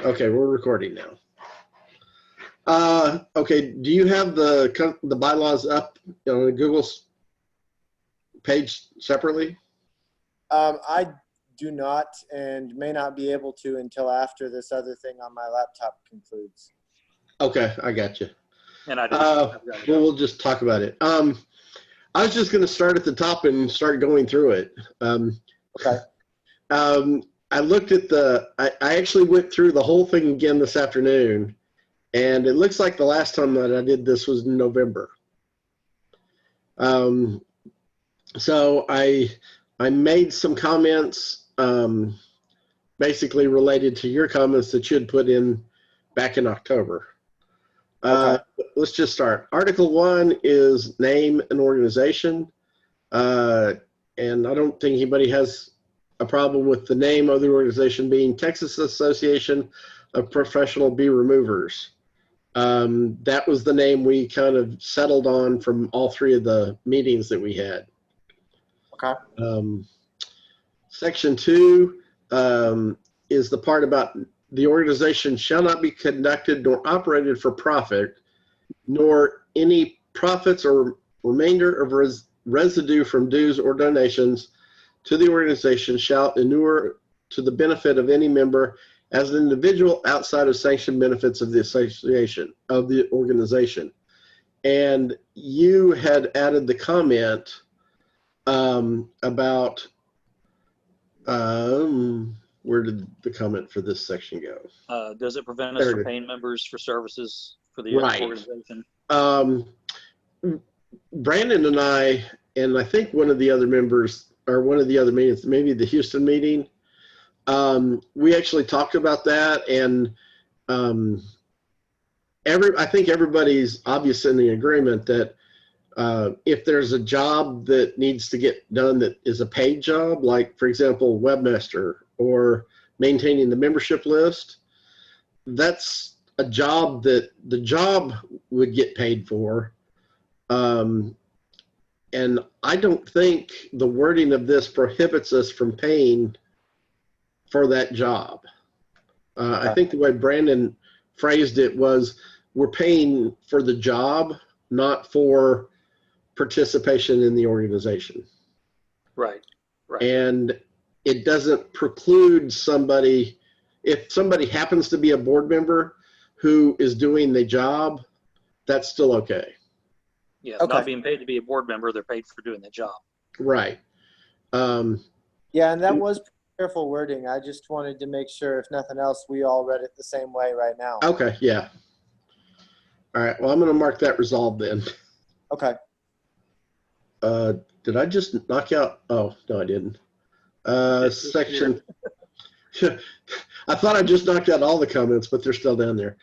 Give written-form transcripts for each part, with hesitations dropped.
Okay, we're recording now. Okay, do you have the bylaws up on the Google page separately? I do not, and may not be able to until after this other thing on my laptop concludes. Okay, I got you. And I Well, we'll just talk about it. I was just going to start at the top and start going through it. Okay. I looked at I actually went through the whole thing again this afternoon, and it looks like the last time that I did this was in November. So I made some comments basically related to your comments that you had put in back in October. Okay. Let's just start. Article 1 is name an organization. And I don't think anybody has a problem with the name of the organization being Texas Association of Professional Bee Removers. That was the name we kind of settled on from all three of the meetings that we had. Okay. Section 2 is the part about the organization shall not be conducted nor operated for profit, nor any profits or remainder of residue from dues or donations to the organization shall inure to the benefit of any member as an individual outside of sanctioned benefits of the association, of the organization. And you had added the comment about, where did the comment for this section go? Does it prevent us from paying members for services for the organization? Brandon and I think one of the other members, or one of the other meetings, maybe the Houston meeting, we actually talked about that, and I think everybody's obviously in the agreement that if there's a job that needs to get done that is a paid job, like, for example, webmaster or maintaining the membership list, that's a job that the job would get paid for. And I don't think the wording of this prohibits us from paying for that job. I think the way Brandon phrased it was, we're paying for the job, not for participation in the organization. Right. And it doesn't preclude somebody, if somebody happens to be a board member who is doing the job, that's still okay. Yeah, not being paid to be a board member, they're paid for doing the job. Right. Yeah, and that was careful wording. I just wanted to make sure, if nothing else, we all read it the same way right now. Okay, yeah. All right, well, I'm going to mark that resolved then. Okay. Did I just knock out? Oh, no, I didn't. Section. I thought I just knocked out all the comments, but they're still down there.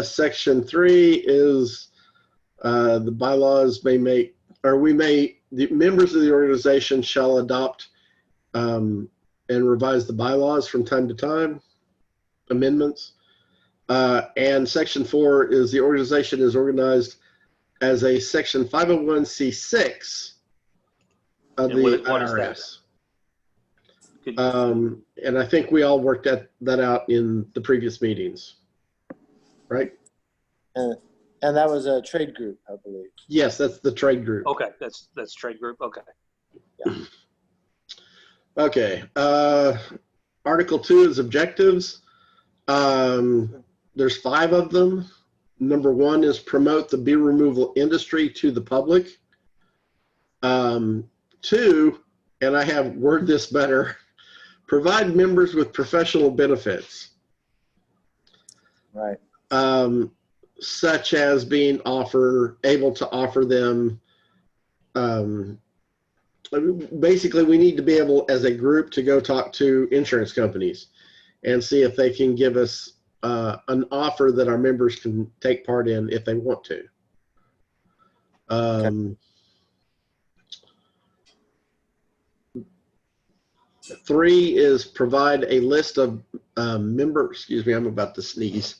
Section 3 is the bylaws may make, or we may, the members of the organization shall adopt and revise the bylaws from time to time, amendments. And section 4 is the organization is organized as a section 501c6 of the IRS. And I think we all worked that out in the previous meetings, right? And that was a trade group, I believe. Yes, that's the trade group. Okay, that's trade group. Okay. Yeah. Okay. Article 2 is objectives. There's 5 of them. Number 1 is promote the bee removal industry to the public. 2, and I have worded this better, provide members with professional benefits. Right. Such as being able to offer them, basically we need to be able as a group to go talk to insurance companies and see if they can give us an offer that our members can take part in if they want to. Okay. 3 is provide a list of members. Excuse me, I'm about to sneeze.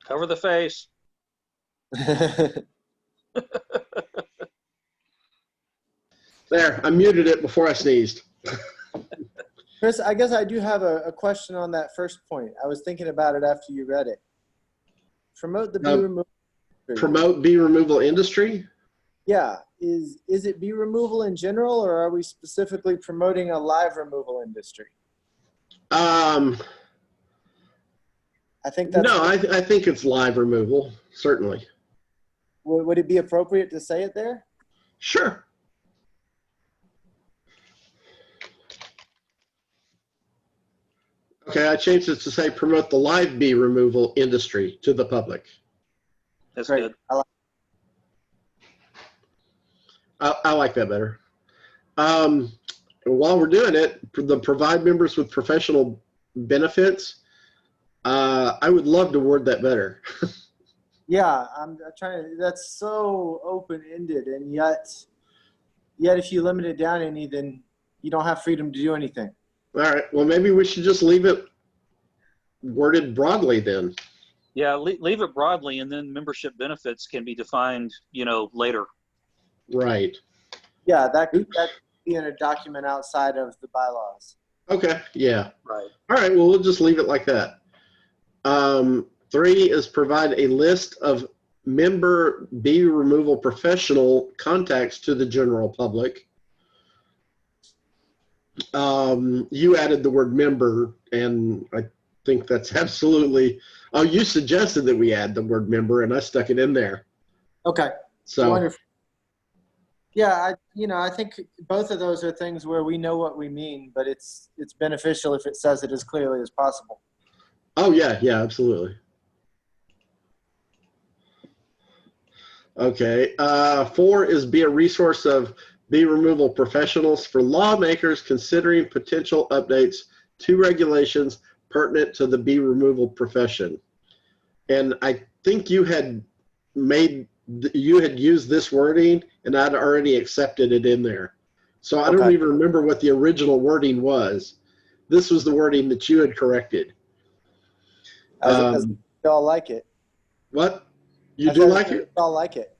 Cover the face. There, I muted it before I sneezed. Chris, I guess I do have a question on that first point. I was thinking about it after you read it. Promote the bee removal. Promote bee removal industry? Yeah. Is it bee removal in general, or are we specifically promoting a live removal industry? I think that's no, I think it's live removal, certainly. Would it be appropriate to say it there? Sure. Okay, I changed it to say promote the live bee removal industry to the public. That's Great. good. I like that better. While we're doing it, provide members with professional benefits, I would love to word that better. Yeah, I'm trying to, that's so open-ended, and yet if you limit it down any, then you don't have freedom to do anything. All right, well, maybe we should just leave it worded broadly then. Yeah, leave it broadly, and then membership benefits can be defined, later. Right. Yeah, that could be in a document outside of the bylaws. Okay, yeah. Right. All right, well, we'll just leave it like that. 3 is provide a list of member bee removal professional contacts to the general public. You added the word member, and I think that's absolutely, you suggested that we add the word member, and I stuck it in there. Okay. So wonderful. Yeah, I think both of those are things where we know what we mean, but it's beneficial if it says it as clearly as possible. Oh yeah, absolutely. Okay, 4 is be a resource of bee removal professionals for lawmakers considering potential updates to regulations pertinent to the bee removal profession. And I think you had used this wording, and I'd already accepted it in there. So I don't even remember what the original wording was. This was the wording that you had corrected. As we all like it. What? You do like it? We all like it.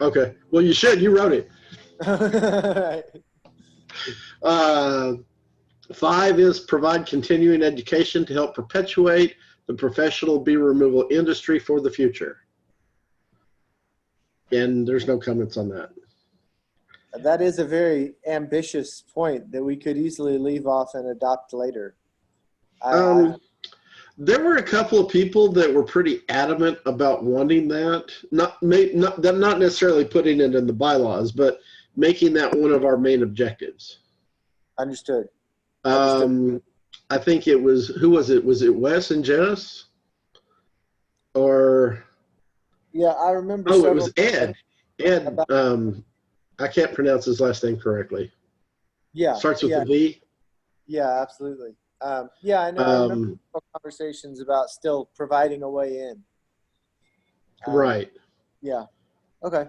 Okay. Well, you should. You wrote it. Right. 5 is provide continuing education to help perpetuate the professional bee removal industry for the future. And there's no comments on that. That is a very ambitious point that we could easily leave off and adopt later. There were a couple of people that were pretty adamant about wanting that, not necessarily putting it in the bylaws, but making that one of our main objectives. Understood. I think it was, who was it? Was it Wes and Jess? Or? Yeah, I remember. Oh, it was Ed. Ed, I can't pronounce his last name correctly. Yeah. Starts with a V? Yeah, absolutely. Yeah, I know. I remember conversations about still providing a way in. Right. Yeah. Okay.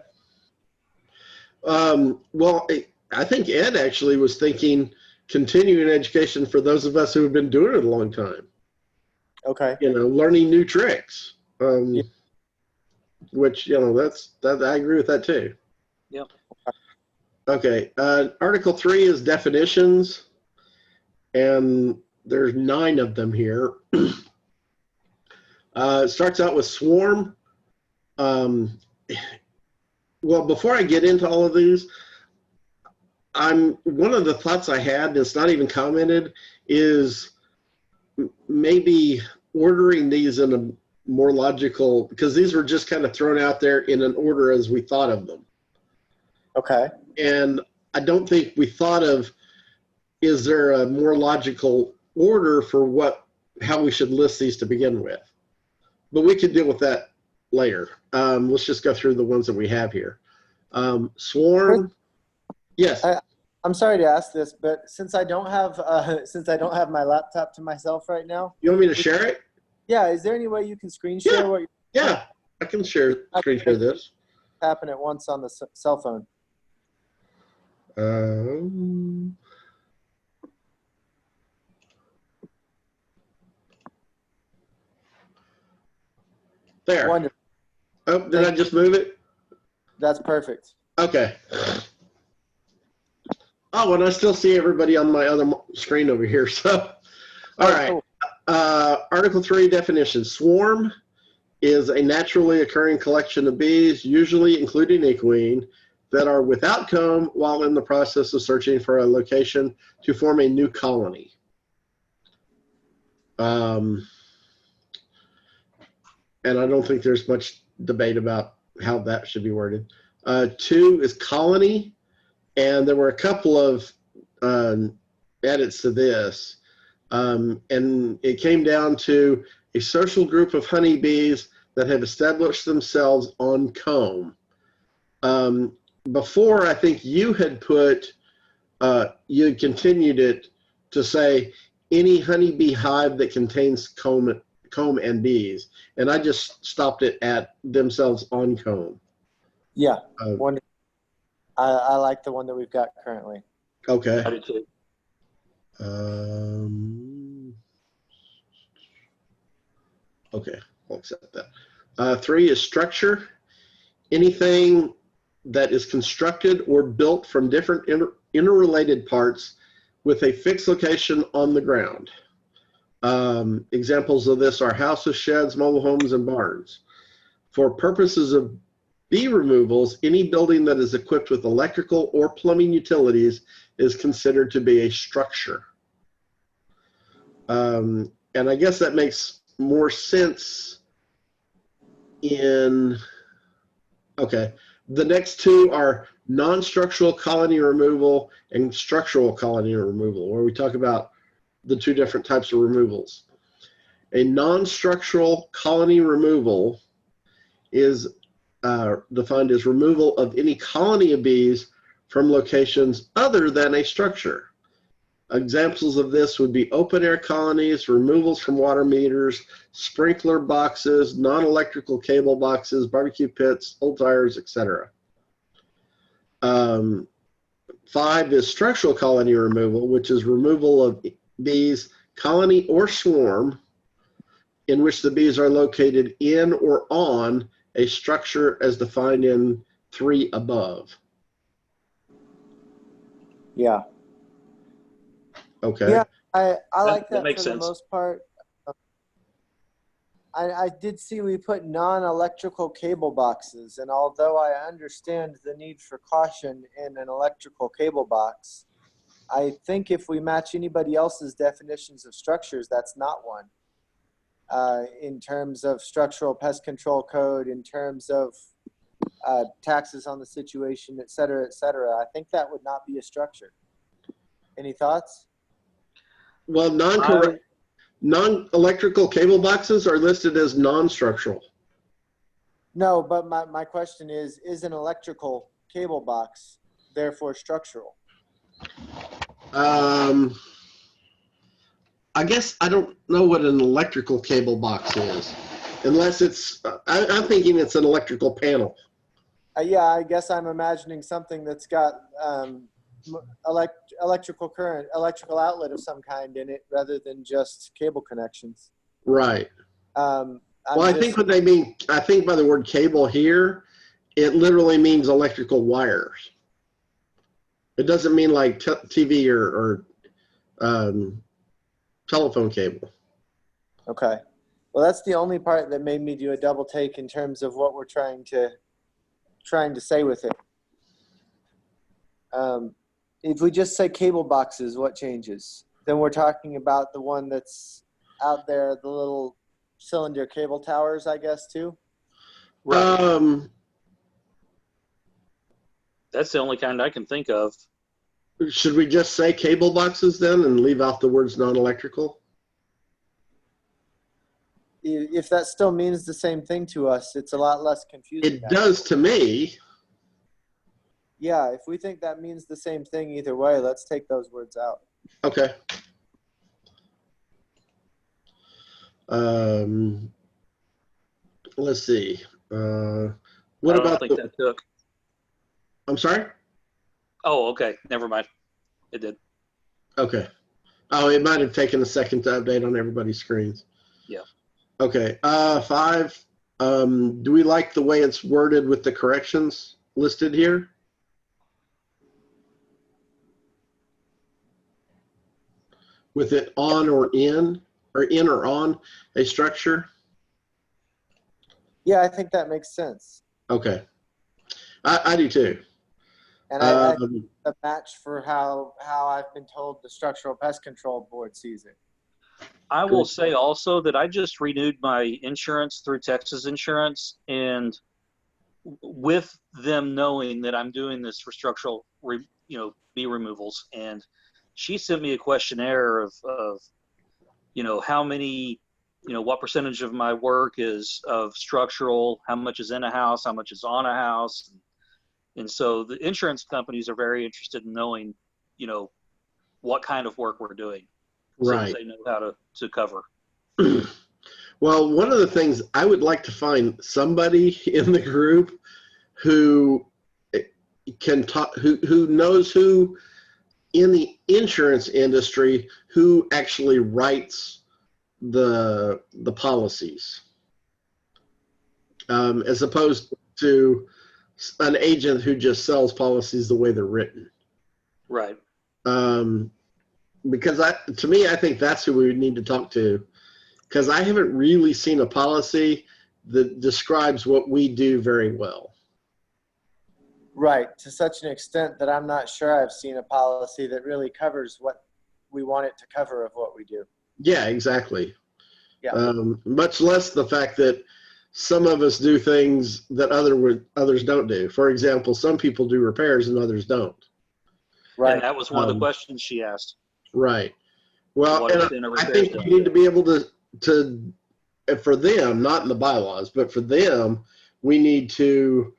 Well, I think Ed actually was thinking continuing education for those of us who have been doing it a long time. Okay. Learning new tricks. Which, that I agree with that too. Yep. Okay. Article 3 is definitions, and there's 9 of them here. It starts out with swarm. Well, before I get into all of these, one of the thoughts I had, and it's not even commented, is maybe ordering these in a more logical, because these were just kind of thrown out there in an order as we thought of them. Okay. And I don't think we thought of, is there a more logical order for how we should list these to begin with? But we could deal with that later. Let's just go through the ones that we have here. Swarm. Yes. I'm sorry to ask this, but since I don't have my laptop to myself right now. You want me to share it? Yeah. Is there any way you can screen share what you're doing? Yeah, I can screen share this. Happen at once on the cell phone. There. Wonderful. Oh, did I just move it? That's perfect. Okay. Oh, and I still see everybody on my other screen over here. So, all right. Cool. Article 3 definition. Swarm is a naturally occurring collection of bees, usually including a queen, that are without comb while in the process of searching for a location to form a new colony. And I don't think there's much debate about how that should be worded. 2 is colony, and there were a couple of edits to this. And it came down to a social group of honeybees that have established themselves on comb. Before, I think you had put, you had continued it to say any honeybee hive that contains comb and bees. And I just stopped it at themselves on comb. Yeah. I like the one that we've got currently. Okay. I do too. Okay, I'll accept that. 3 is structure. Anything that is constructed or built from different interrelated parts with a fixed location on the ground. Examples of this are houses, sheds, mobile homes, and barns. For purposes of bee removals, any building that is equipped with electrical or plumbing utilities is considered to be a structure. And I guess that makes more sense in, okay. The next 2 are non-structural colony removal and structural colony removal, where we talk about the 2 different types of removals. A non-structural colony removal is defined as removal of any colony of bees from locations other than a structure. Examples of this would be open-air colonies, removals from water meters, sprinkler boxes, non-electrical cable boxes, barbecue pits, old tires, etc. 5 is structural colony removal, which is removal of bees, colony or swarm, in which the bees are located in or on a structure as defined in 3 above. Yeah. Okay. Yeah, I like that makes for the sense. most part. I did see we put non-electrical cable boxes, and although I understand the need for caution in an electrical cable box, I think if we match anybody else's definitions of structures, that's not one. In terms of structural pest control code, in terms of taxes on the situation, et cetera, I think that would not be a structure. Any thoughts? Well, non-electrical cable boxes are listed as non-structural. No, but my question is an electrical cable box therefore structural? I guess I don't know what an electrical cable box is, unless it's, I'm thinking it's an electrical panel. Yeah, I guess I'm imagining something that's got electrical current, electrical outlet of some kind in it, rather than just cable connections. Right. Well, I think what they mean, I think by the word cable here, it literally means electrical wires. It doesn't mean like TV or telephone cable. Okay. Well, that's the only part that made me do a double take in terms of what we're trying to say with it. If we just say cable boxes, what changes? Then we're talking about the one that's out there, the little cylinder cable towers, I guess, too. Right. That's the only kind I can think of. Should we just say cable boxes then and leave out the words non-electrical? If that still means the same thing to us, it's a lot less confusing. It does to me. Yeah, if we think that means the same thing either way, let's take those words out. Okay. Let's see. What about I don't think that took. I'm sorry? Oh, okay. Never mind. It did. Okay. Oh, it might have taken a second to update on everybody's screens. Yeah. Okay. 5. Do we like the way it's worded with the corrections listed here? with it on or in or on a structure? Yeah, I think that makes sense. Okay. I do too. And I a match for how I've been told the Structural Pest Control Board sees it. I will say also that I just renewed my insurance through Texas Insurance, and with them knowing that I'm doing this for structural, bee removals, and she sent me a questionnaire of how many, what percentage of my work is of structural, how much is in a house, how much is on a house. And so the insurance companies are very interested in knowing, what kind of work we're doing. Right. So they know how to cover. Well, one of the things I would like to find somebody in the group who can talk, who knows who in the insurance industry who actually writes the policies, as opposed to an agent who just sells policies the way they're written. Right. Because to me, I think that's who we would need to talk to, because I haven't really seen a policy that describes what we do very well. Right, to such an extent that I'm not sure I've seen a policy that really covers what we want it to cover of what we do. Yeah, exactly. Yeah. Much less the fact that some of us do things that others don't do. For example, some people do repairs and others don't. Right. And that was one of the questions she asked. Right. Well, and I think we need to be able to, for them, not in the bylaws, but for them, we need to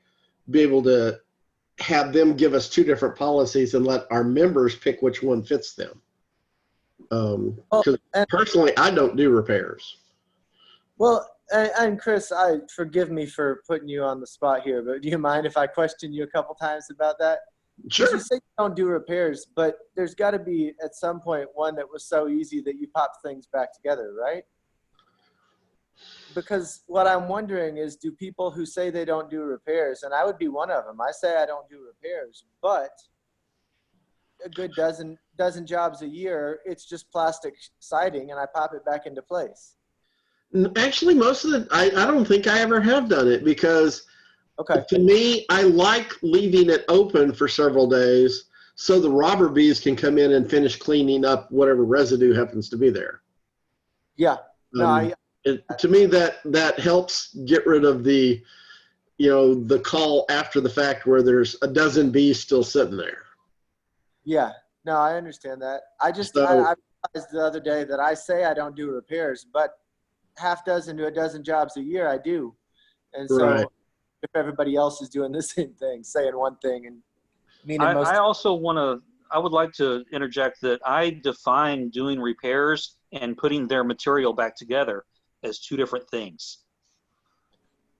be able to have them give us two different policies and let our members pick which one fits them. Because personally, I don't do repairs. Well, and Chris, forgive me for putting you on the spot here, but do you mind if I question you a couple times about that? Sure. You say you don't do repairs, but there's got to be at some point one that was so easy that you pop things back together, right? Because what I'm wondering is, do people who say they don't do repairs, and I would be one of them, I say I don't do repairs, but a good dozen jobs a year, it's just plastic siding and I pop it back into place. Actually, most of the, I don't think I ever have done it, because to me, I like leaving it open for several days so the robber bees can come in and finish cleaning up whatever residue happens to be there. Yeah. No, to me, that helps get rid of the, the call after the fact where there's a dozen bees still sitting there. Yeah. No, I understand that. I realized the other day that I say I don't do repairs, but half dozen to a dozen jobs a year I do. And so if everybody else is doing the same thing, saying one thing and meaning most. I would like to interject that I define doing repairs and putting their material back together as two different things.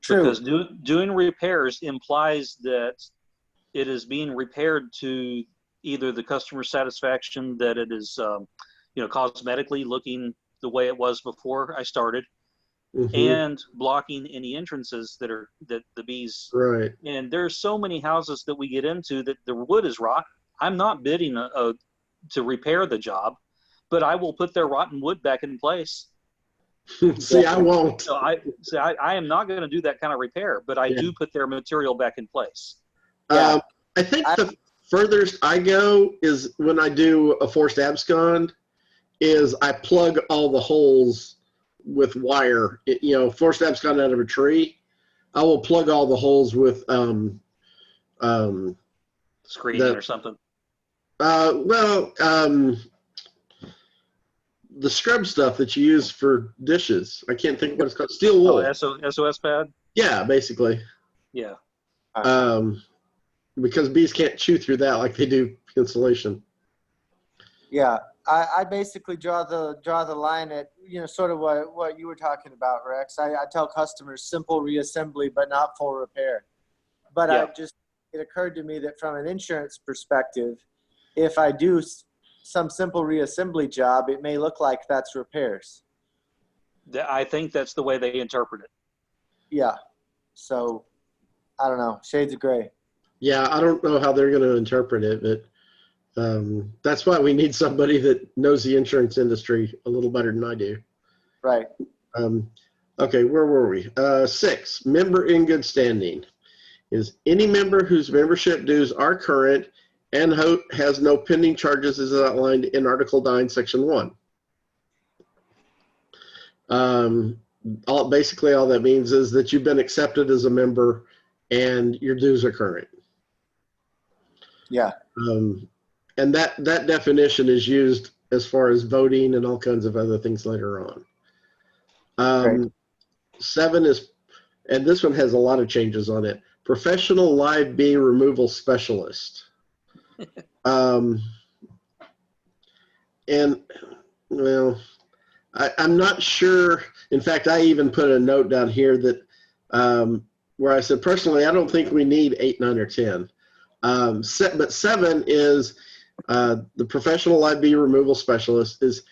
True. Because doing repairs implies that it is being repaired to either the customer satisfaction, that it is, cosmetically looking the way it was before I started, and blocking any entrances that the bees. Right. And there's so many houses that we get into that the wood is rotten. I'm not bidding to repair the job, but I will put their rotten wood back in place. See, I won't. So I am not going to do that kind of repair, but I do put their material back in place. I think the furthest I go is when I do a forced abscond, is I plug all the holes with wire. Forced abscond out of a tree, I will plug all the holes with screening or something. The scrub stuff that you use for dishes. I can't think of what it's called. Steel wool. Oh, SOS pad? Yeah, basically. Yeah. Because bees can't chew through that like they do insulation. Yeah. I basically draw the line at, sort of what you were talking about, Rex. I tell customers simple reassembly, but not full repair. But it occurred to me that from an insurance perspective, if I do some simple reassembly job, it may look like that's repairs. I think that's the way they interpret it. Yeah. So, I don't know. Shades of gray. Yeah, I don't know how they're going to interpret it, but That's why we need somebody that knows the insurance industry a little better than I do. Right. Okay, where were we? 6, member in good standing. Is any member whose membership dues are current and has no pending charges as outlined in Article 9, Section 1. Basically, all that means is that you've been accepted as a member and your dues are current. Yeah. And that definition is used as far as voting and all kinds of other things later on. Right. 7 is, and this one has a lot of changes on it, professional live bee removal specialist. And, well, I'm not sure. In fact, I even put a note down here that where I said, personally, I don't think we need 8, 9, or 10. But 7 is the professional live bee removal specialist is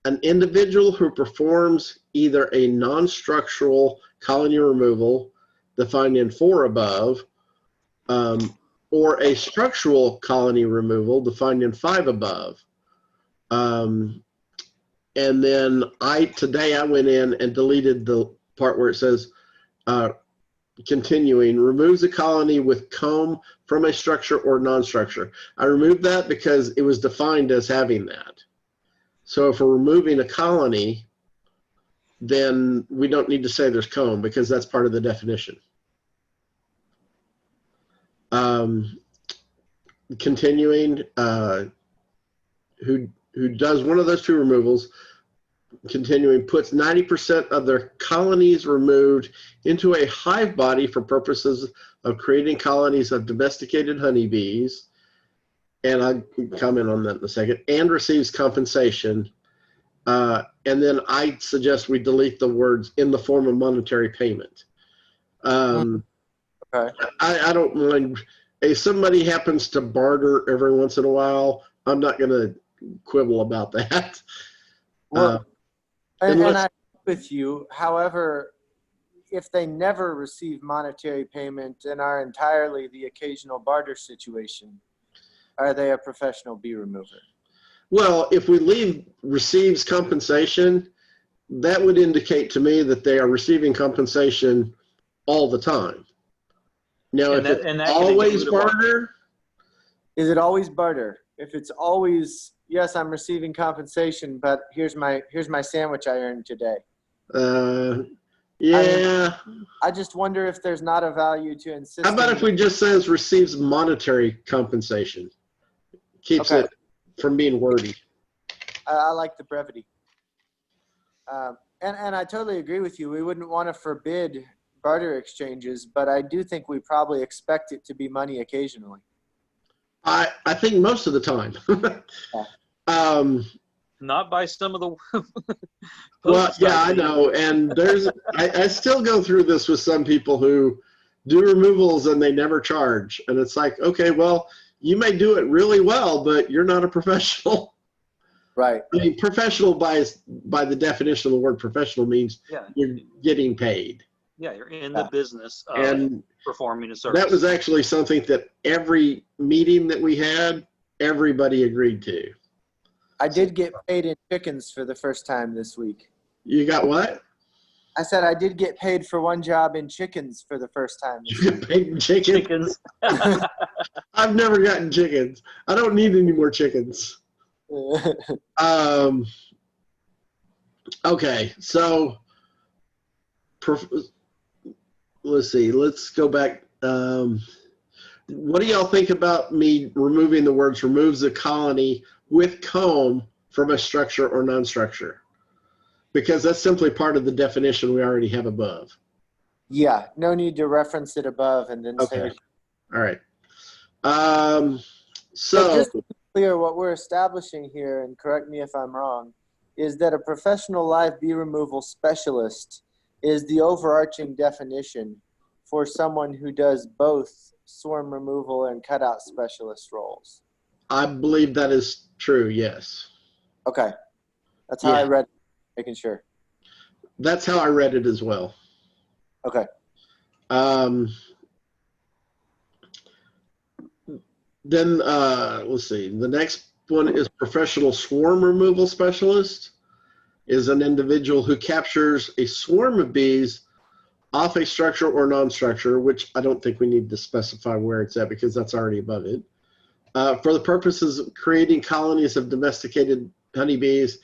an individual who performs either a non-structural colony removal defined in 4 above, or a structural colony removal defined in 5 above. And then today I went in and deleted the part where it says continuing, removes a colony with comb from a structure or non-structure. I removed that because it was defined as having that. So if we're removing a colony, then we don't need to say there's comb because that's part of the definition. Continuing, who does one of those 2 removals, continuing, puts 90% of their colonies removed into a hive body for purposes of creating colonies of domesticated honeybees, and I'll comment on that in a second, and receives compensation. And then I suggest we delete the words in the form of monetary payment. Okay. I don't mind. If somebody happens to barter every once in a while, I'm not going to quibble about that. Well, and I agree with you. However, if they never receive monetary payment and are entirely the occasional barter situation, are they a professional bee remover? Well, if we leave receives compensation, that would indicate to me that they are receiving compensation all the time. Now, if it's always barter, is it always barter? If it's always, yes, I'm receiving compensation, but here's my sandwich I earned today. Yeah. I just wonder if there's not a value to insist. How about if we just says receives monetary compensation? Keeps it from being wordy. I like the brevity. And I totally agree with you. We wouldn't want to forbid barter exchanges, but I do think we probably expect it to be money occasionally. I think most of the time. Not by some of the. Well, yeah, I know. And I still go through this with some people who do removals and they never charge. And it's like, okay, well, you may do it really well, but you're not a professional. Right. I mean, professional by the definition of the word professional means you're getting paid. Yeah, you're in the business of and performing a service. That was actually something that every meeting that we had, everybody agreed to. I did get paid in chickens for the first time this week. You got what? I said I did get paid for one job in chickens for the first time this You get paid in chickens? I've never gotten chickens. I don't need any more chickens. Okay, so let's see. Let's go back. What do y'all think about me removing the words removes the colony with comb from a structure or non-structure? Because that's simply part of the definition we already have above. Yeah, no need to reference it above and then say. All right. So just to be clear, what we're establishing here, and correct me if I'm wrong, is that a professional live bee removal specialist is the overarching definition for someone who does both swarm removal and cutout specialist roles. I believe that is true, yes. Okay. That's how I read it, making sure. That's how I read it as well. Okay. Then let's see. The next one is professional swarm removal specialist. Is an individual who captures a swarm of bees off a structure or non-structure, which I don't think we need to specify where it's at because that's already above it, for the purposes of creating colonies of domesticated honeybees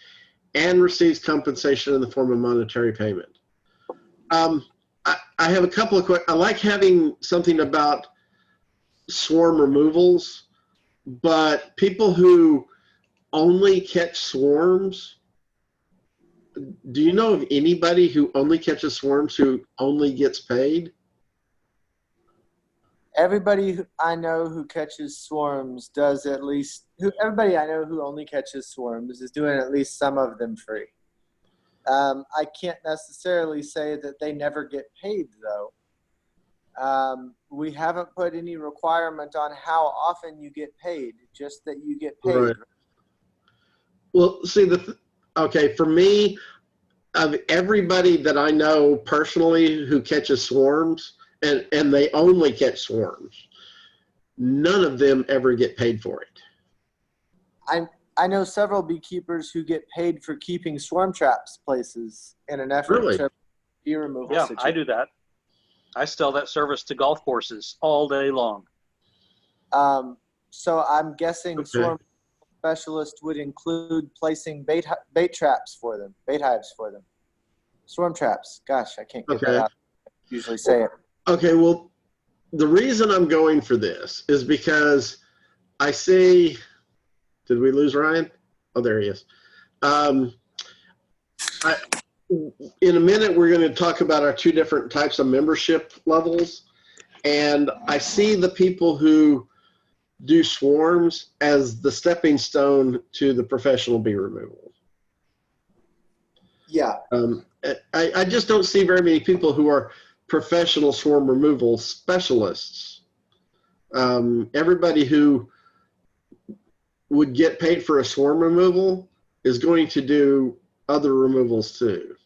and receives compensation in the form of monetary payment. I have a couple of questions. I like having something about swarm removals, but people who only catch swarms, do you know of anybody who only catches swarms who only gets paid? Everybody I know who catches swarms does at least. Everybody I know who only catches swarms is doing at least some of them free. I can't necessarily say that they never get paid, though. We haven't put any requirement on how often you get paid, just that you get paid. Right. Well, see, okay, for me, of everybody that I know personally who catches swarms, and they only catch swarms, none of them ever get paid for it. I know several beekeepers who get paid for keeping swarm traps places in an effort Really? to bee removal. Yeah, situation. I do that. I sell that service to golf courses all day long. So I'm guessing Okay. swarm specialist would include placing bait traps for them, bait hives for them. Swarm traps. Gosh, I can't get that out. I usually say it. Okay, well, the reason I'm going for this is because I see, did we lose Ryan? Oh, there he is. In a minute, we're going to talk about our two different types of membership levels. And I see the people who do swarms as the stepping stone to the professional bee removal. Yeah. I just don't see very many people who are professional swarm removal specialists. Everybody who would get paid for a swarm removal is going to do other removals too.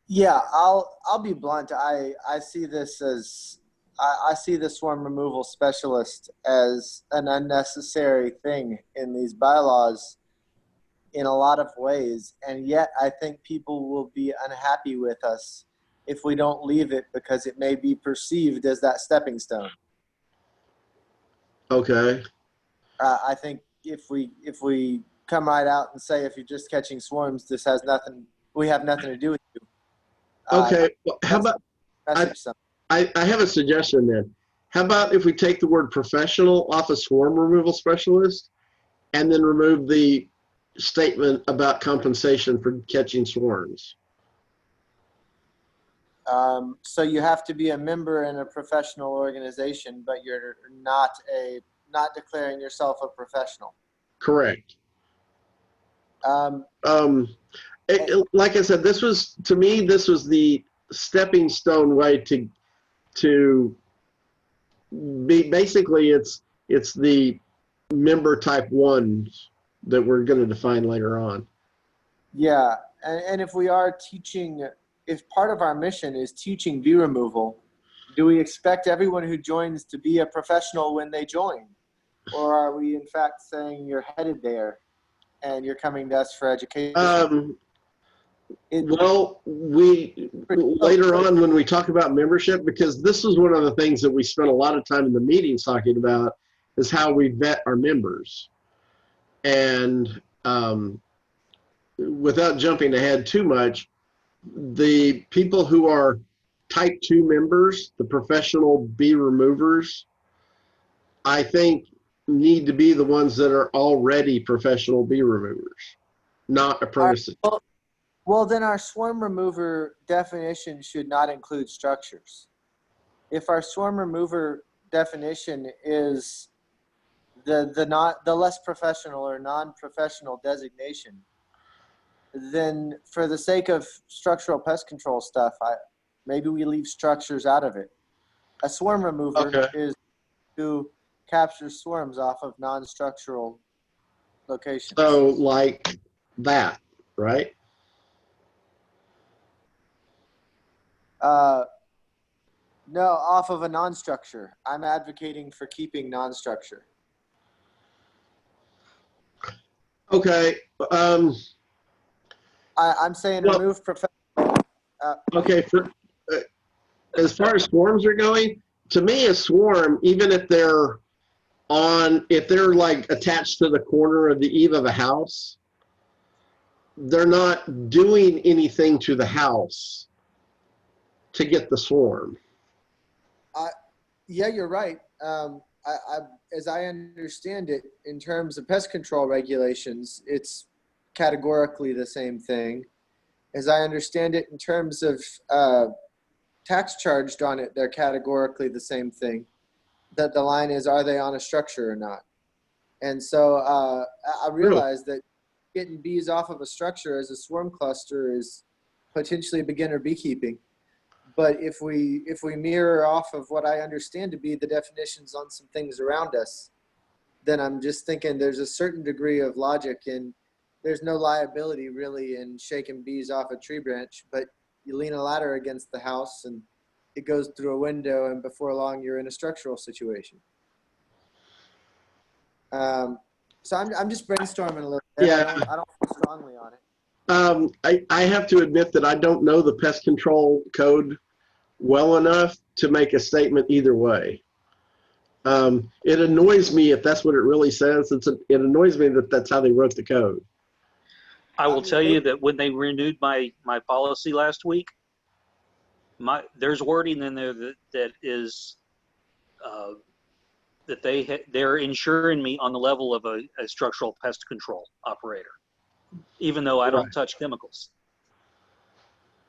Yeah, I'll be blunt. I see this as I see the swarm removal specialist as an unnecessary thing in these bylaws in a lot of ways, and yet I think people will be unhappy with us if we don't leave it because it may be perceived as that stepping stone. Okay. I think if we come right out and say if you're just catching swarms, this has nothing. We have nothing to do with you. Okay. Well, how about I have a suggestion then. How about if we take the word professional off of swarm removal specialist and then remove the statement about compensation for catching swarms? So you have to be a member in a professional organization, but you're not declaring yourself a professional. Correct. Like I said, this was, to me, this was the stepping stone way to be, basically it's the member type ones that we're going to define later on. Yeah, and if we are teaching, if part of our mission is teaching bee removal, do we expect everyone who joins to be a professional when they join? Or are we in fact saying you're headed there and you're coming to us for education? Well, we later on when we talk about membership, because this is one of the things that we spent a lot of time in the meetings talking about, is how we vet our members. And without jumping ahead too much, the people who are type 2 members, the professional bee removers, I think need to be the ones that are already professional bee removers, not apprentices. Well, then our swarm remover definition should not include structures. If our swarm remover definition is the less professional or non-professional designation, then for the sake of structural pest control stuff, maybe we leave structures out of it. A swarm remover is who captures swarms off of non-structural locations. So like that, right? No, off of a non-structure. I'm advocating for keeping non-structure. Okay. I'm saying Well, remove professional. Okay. As far as swarms are going, to me, a swarm, even if they're like attached to the corner of the eave of a house, they're not doing anything to the house to get the swarm. Yeah, you're right. As I understand it, in terms of pest control regulations, it's categorically the same thing. As I understand it, in terms of tax charged on it, they're categorically the same thing. That the line is, are they on a structure or not? And so I realized that getting bees off of a structure as a swarm cluster is potentially beginner beekeeping. But if we mirror off of what I understand to be the definitions on some things around us, then I'm just thinking there's a certain degree of logic, and there's no liability really in shaking bees off a tree branch, but you lean a ladder against the house and it goes through a window, and before long you're in a structural situation. So I'm just brainstorming a little bit. Yeah. I don't feel strongly on it. I have to admit that I don't know the pest control code well enough to make a statement either way. It annoys me if that's what it really says. It annoys me that that's how they wrote the code. I will tell you that when they renewed my policy last week, there's wording in there that is that they're insuring me on the level of a structural pest control operator, even though I don't touch chemicals.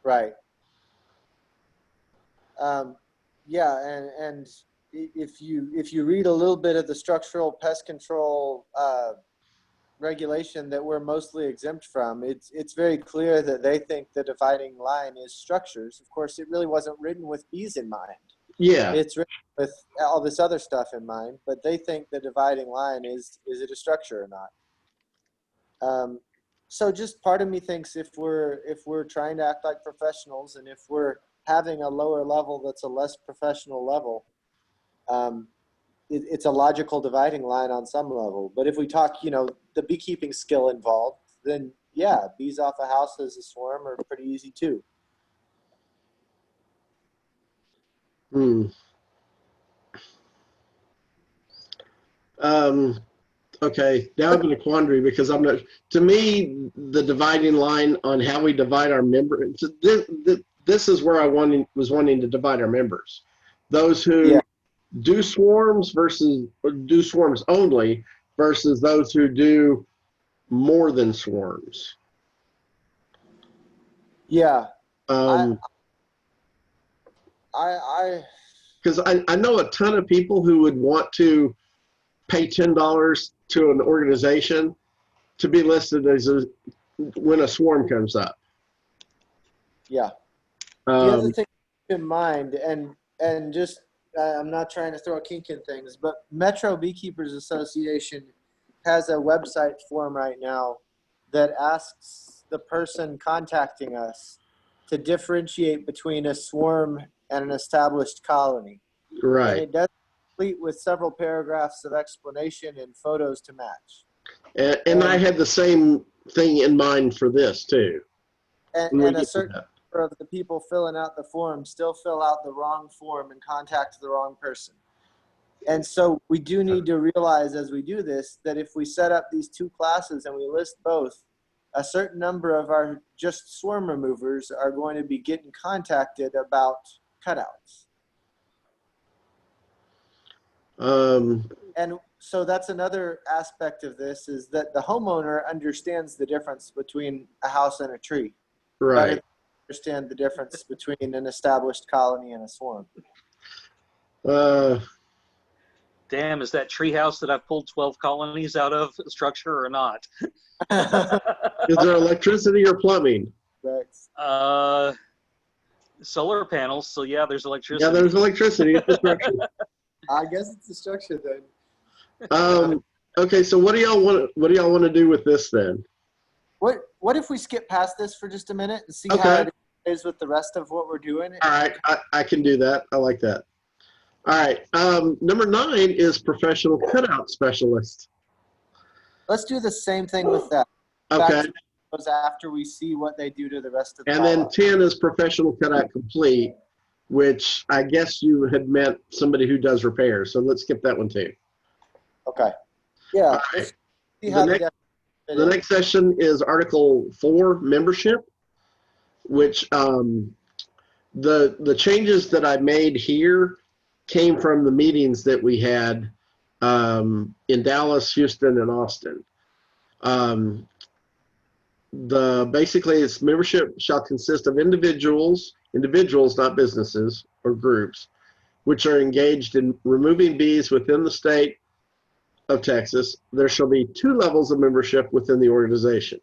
Right. Yeah, and if you read a little bit of the structural pest control regulation that we're mostly exempt from, it's very clear that they think the dividing line is structures. Of course, it really wasn't written with bees in mind. Yeah. It's written with all this other stuff in mind, but they think the dividing line is it a structure or not? So just part of me thinks if we're trying to act like professionals, and if we're having a lower level that's a less professional level, it's a logical dividing line on some level. But if we talk, the beekeeping skill involved, then yeah, bees off a house as a swarm are pretty easy too. Okay, now I'm in a quandary because I'm not. To me, the dividing line on how we divide our members. This is where I was wanting to divide our members. Those who do swarms versus do swarms only versus those who do more than swarms. Yeah. Because I know a ton of people who would want to pay $10 to an organization to be listed as when a swarm comes up. Yeah. The other thing to keep in mind, and just I'm not trying to throw a kink in things, but Metro Beekeepers Association has a website form right now that asks the person contacting us to differentiate between a swarm and an established colony. Right. And it does complete with several paragraphs of explanation and photos to match. And I had the same thing in mind for this too. And a certain number of the people filling out the form still fill out the wrong form and contact the wrong person. And so we do need to realize as we do this that if we set up these two classes and we list both, a certain number of our just swarm removers are going to be getting contacted about cutouts. And so that's another aspect of this, is that the homeowner understands the difference between a house and a tree. Right. But understand the difference between an established colony and a swarm. Damn, is that tree house that I pulled 12 colonies out of a structure or not? Is there electricity or plumbing? Solar panels. So yeah, there's electricity. Yeah, there's electricity. It's a structure. I guess it's a structure then. Okay, so what do y'all want to do with this then? What if we skip past this for just a minute and see how it is with the rest of what we're doing? All right, I can do that. I like that. All right, number 9 is professional cutout specialist. let's do the same thing with that. Okay. Goes after we see what they do to the rest of the And then bylaw. 10 is professional cutout complete, which I guess you had meant somebody who does repairs. So let's skip that one too. Okay. Yeah. All Let's right. see how The next session is Article 4, membership, which the changes that I made here came from the meetings that we had in Dallas, Houston, and Austin. Basically, its membership shall consist of individuals, not businesses or groups, which are engaged in removing bees within the state of Texas. There shall be 2 levels of membership within the organization.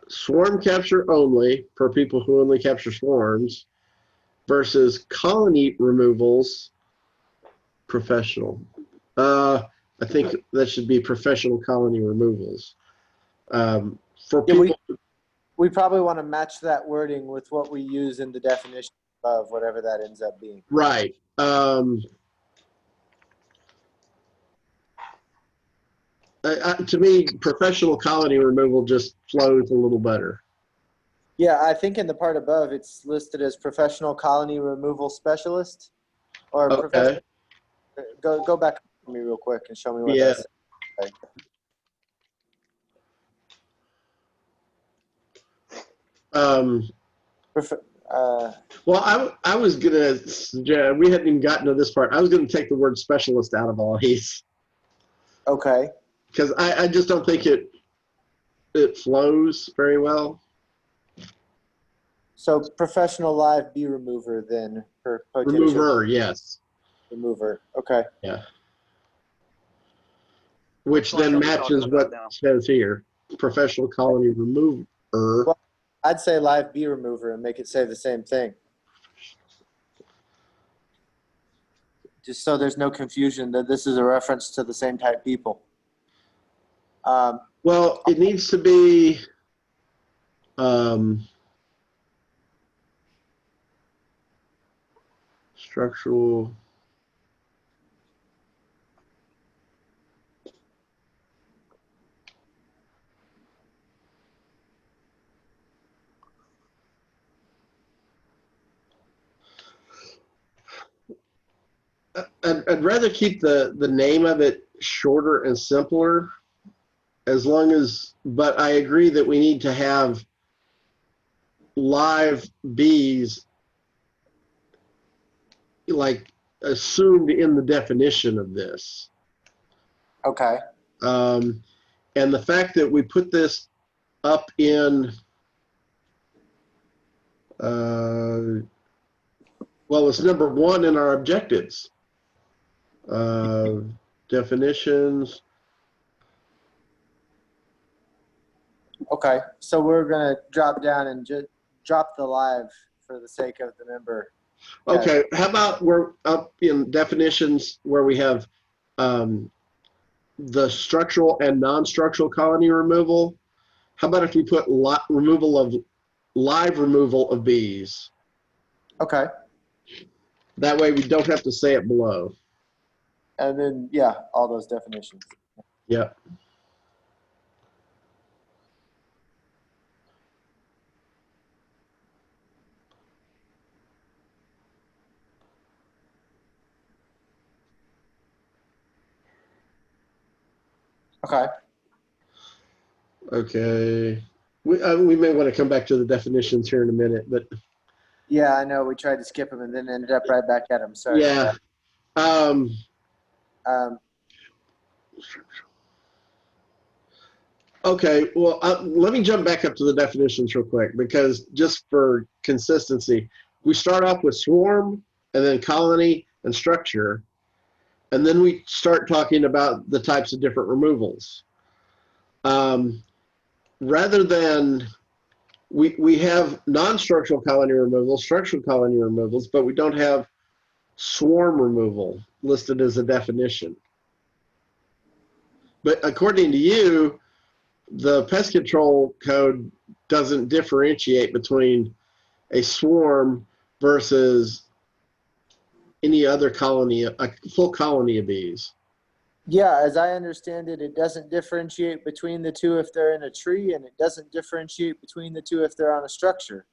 Swarm capture only for people who only capture swarms versus colony removals, professional. I think that should be professional colony removals. For people, we probably want to match that wording with what we use in the definition of whatever that ends up being. right. To me, professional colony removal just flows a little better. Yeah, I think in the part above it's listed as professional colony removal specialist. Or Okay. Go back to me real quick and show me what Yeah. that says. Well, I was gonna suggest, we hadn't even gotten to this part. I was gonna take the word specialist out of all these. Okay. Because I just don't think it flows very well. So professional live bee remover then for potential Remover, yes. remover. Okay. Yeah. Which Which one then are we talking matches about what now? it says here. Professional colony remover. Well, I'd say live bee remover and make it say the same thing. Just so there's no confusion that this is a reference to the same type people. Well, it needs to be structural. I'd rather keep the name of it shorter and simpler, as long as, but I agree that we need to have live bees like assumed in the definition of this. Okay. And the fact that we put this up in, well, it's number 1 in our objectives. Definitions. Okay. So we're going to drop down and just drop the live for the sake of the member. Okay. How about we're up in definitions where we have the structural and non-structural colony removal? How about if we put live removal of bees? Okay. That way we don't have to say it below. And then, yeah, all those definitions. Yep. Okay. Okay. We may want to come back to the definitions here in a minute, but Yeah, I know. We tried to skip them and then ended up right back at them. Sorry. yeah. Okay, well, let me jump back up to the definitions real quick, because just for consistency, we start off with swarm and then colony and structure, and then we start talking about the types of different removals. Rather than, we have non-structural colony removals, structural colony removals, but we don't have swarm removal listed as a definition. But according to you, the pest control code doesn't differentiate between a swarm versus any other colony, a full colony of bees. Yeah, as I understand it, it doesn't differentiate between the two if they're in a tree, and it doesn't differentiate between the two if they're on a structure.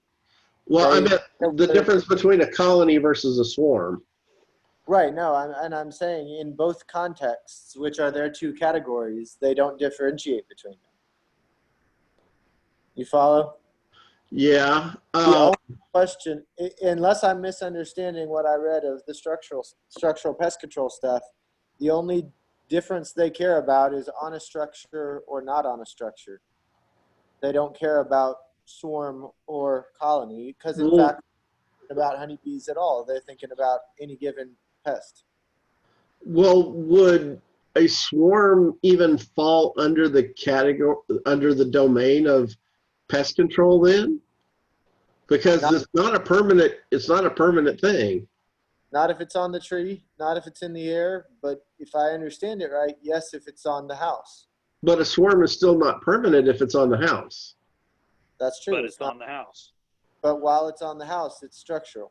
Well, I They, meant the difference between a colony versus a swarm. right, no, I'm saying in both contexts, which are their two categories, they don't differentiate between them. You follow? Yeah. The only question, unless I'm misunderstanding what I read of the structural pest control stuff, the only difference they care about is on a structure or not on a structure. They don't care about swarm or colony because, in Well, fact, about honeybees at all. They're thinking about any given pest. well, would a swarm even fall under the category, under the domain of pest control then? Because Not, it's not a permanent thing. not if it's on the tree, not if it's in the air, but if I understand it right, yes, if it's on the house. But a swarm is still not permanent if it's on the house. That's true. But It's it's not, on the house. but while it's on the house, it's structural.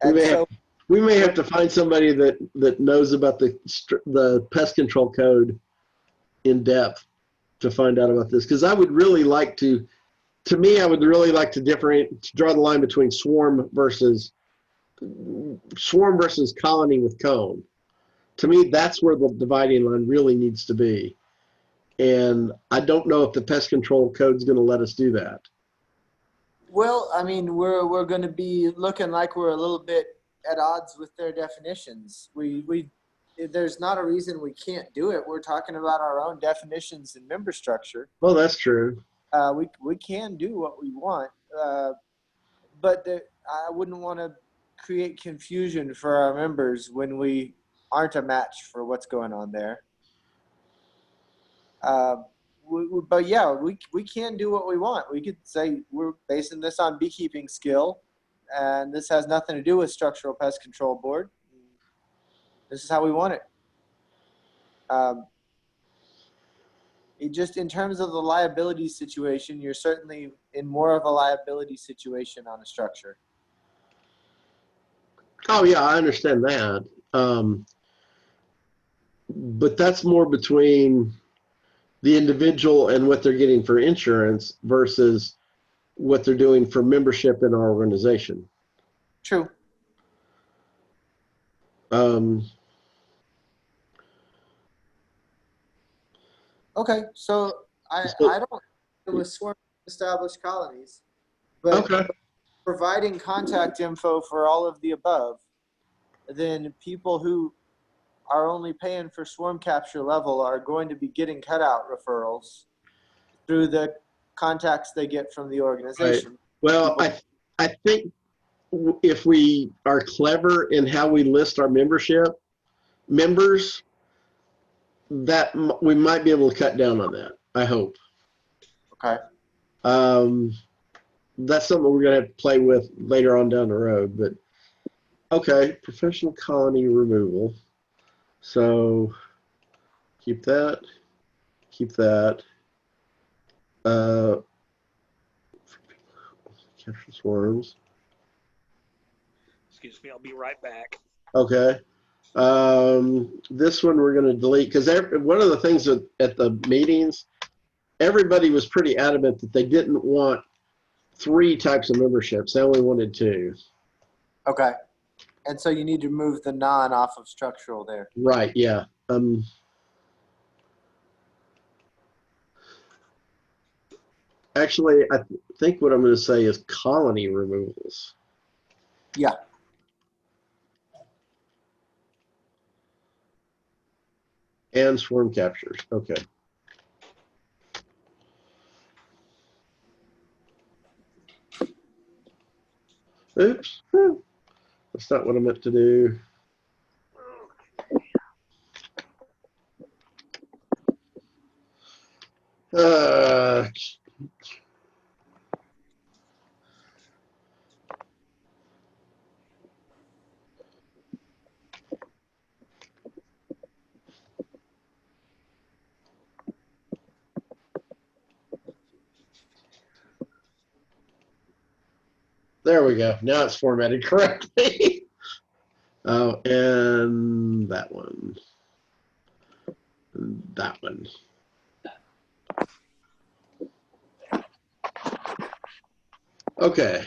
We And may so, have, we may have to find somebody that knows about the pest control code in depth to find out about this, because I would really like to me, I would really like to draw the line between swarm versus colony with cone. To me, that's where the dividing line really needs to be. And I don't know if the pest control code is going to let us do that. well, I mean, we're going to be looking like we're a little bit at odds with their definitions. There's not a reason we can't do it. We're talking about our own definitions and member structure. Well, that's true. We can do what we want, but I wouldn't want to create confusion for our members when we aren't a match for what's going on there. But yeah, we can do what we want. We could say we're basing this on beekeeping skill, and this has nothing to do with structural pest control board. This is how we want it. It just, in terms of the liability situation, you're certainly in more of a liability situation on a structure. Oh yeah, I understand that. But that's more between the individual and what they're getting for insurance versus what they're doing for membership in our organization. True. Okay, so I don't deal with swarm established colonies, but Okay. providing contact info for all of the above, then people who are only paying for swarm capture level are going to be getting cutout referrals through the contacts they get from the organization. Right. Well, I think if we are clever in how we list our members, that we might be able to cut down on that. I hope. Okay. That's something we're going to have to play with later on down the road. But okay, professional colony removal. So keep that. Keep that. Capture swarms. Excuse me, I'll be right back. Okay. This one we're going to delete because one of the things at the meetings, everybody was pretty adamant that they didn't want 3 types of memberships. They only wanted 2. Okay. And so you need to move the non off of structural there. Right. Yeah. Actually, I think what I'm going to say is colony removals. Yeah. And swarm captures. Okay. Oops. That's not what I meant to do. There we go. Now it's formatted correctly. Oh, and that one. And that one. Okay.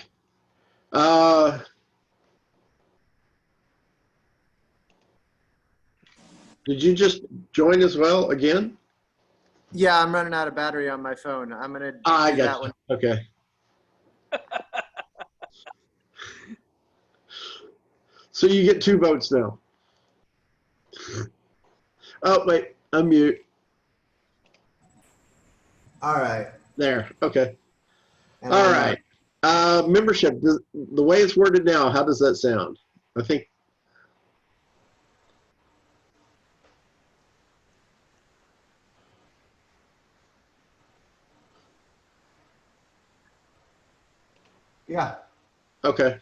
Did you just join as well again? Yeah, I'm running out of battery on my phone. I'm gonna do I that got one. you. Okay. So you get 2 votes now. Oh, wait. Unmute. All right. There. Okay. And All right. Membership. The way it's worded now, how does that sound? I think. Yeah. Okay.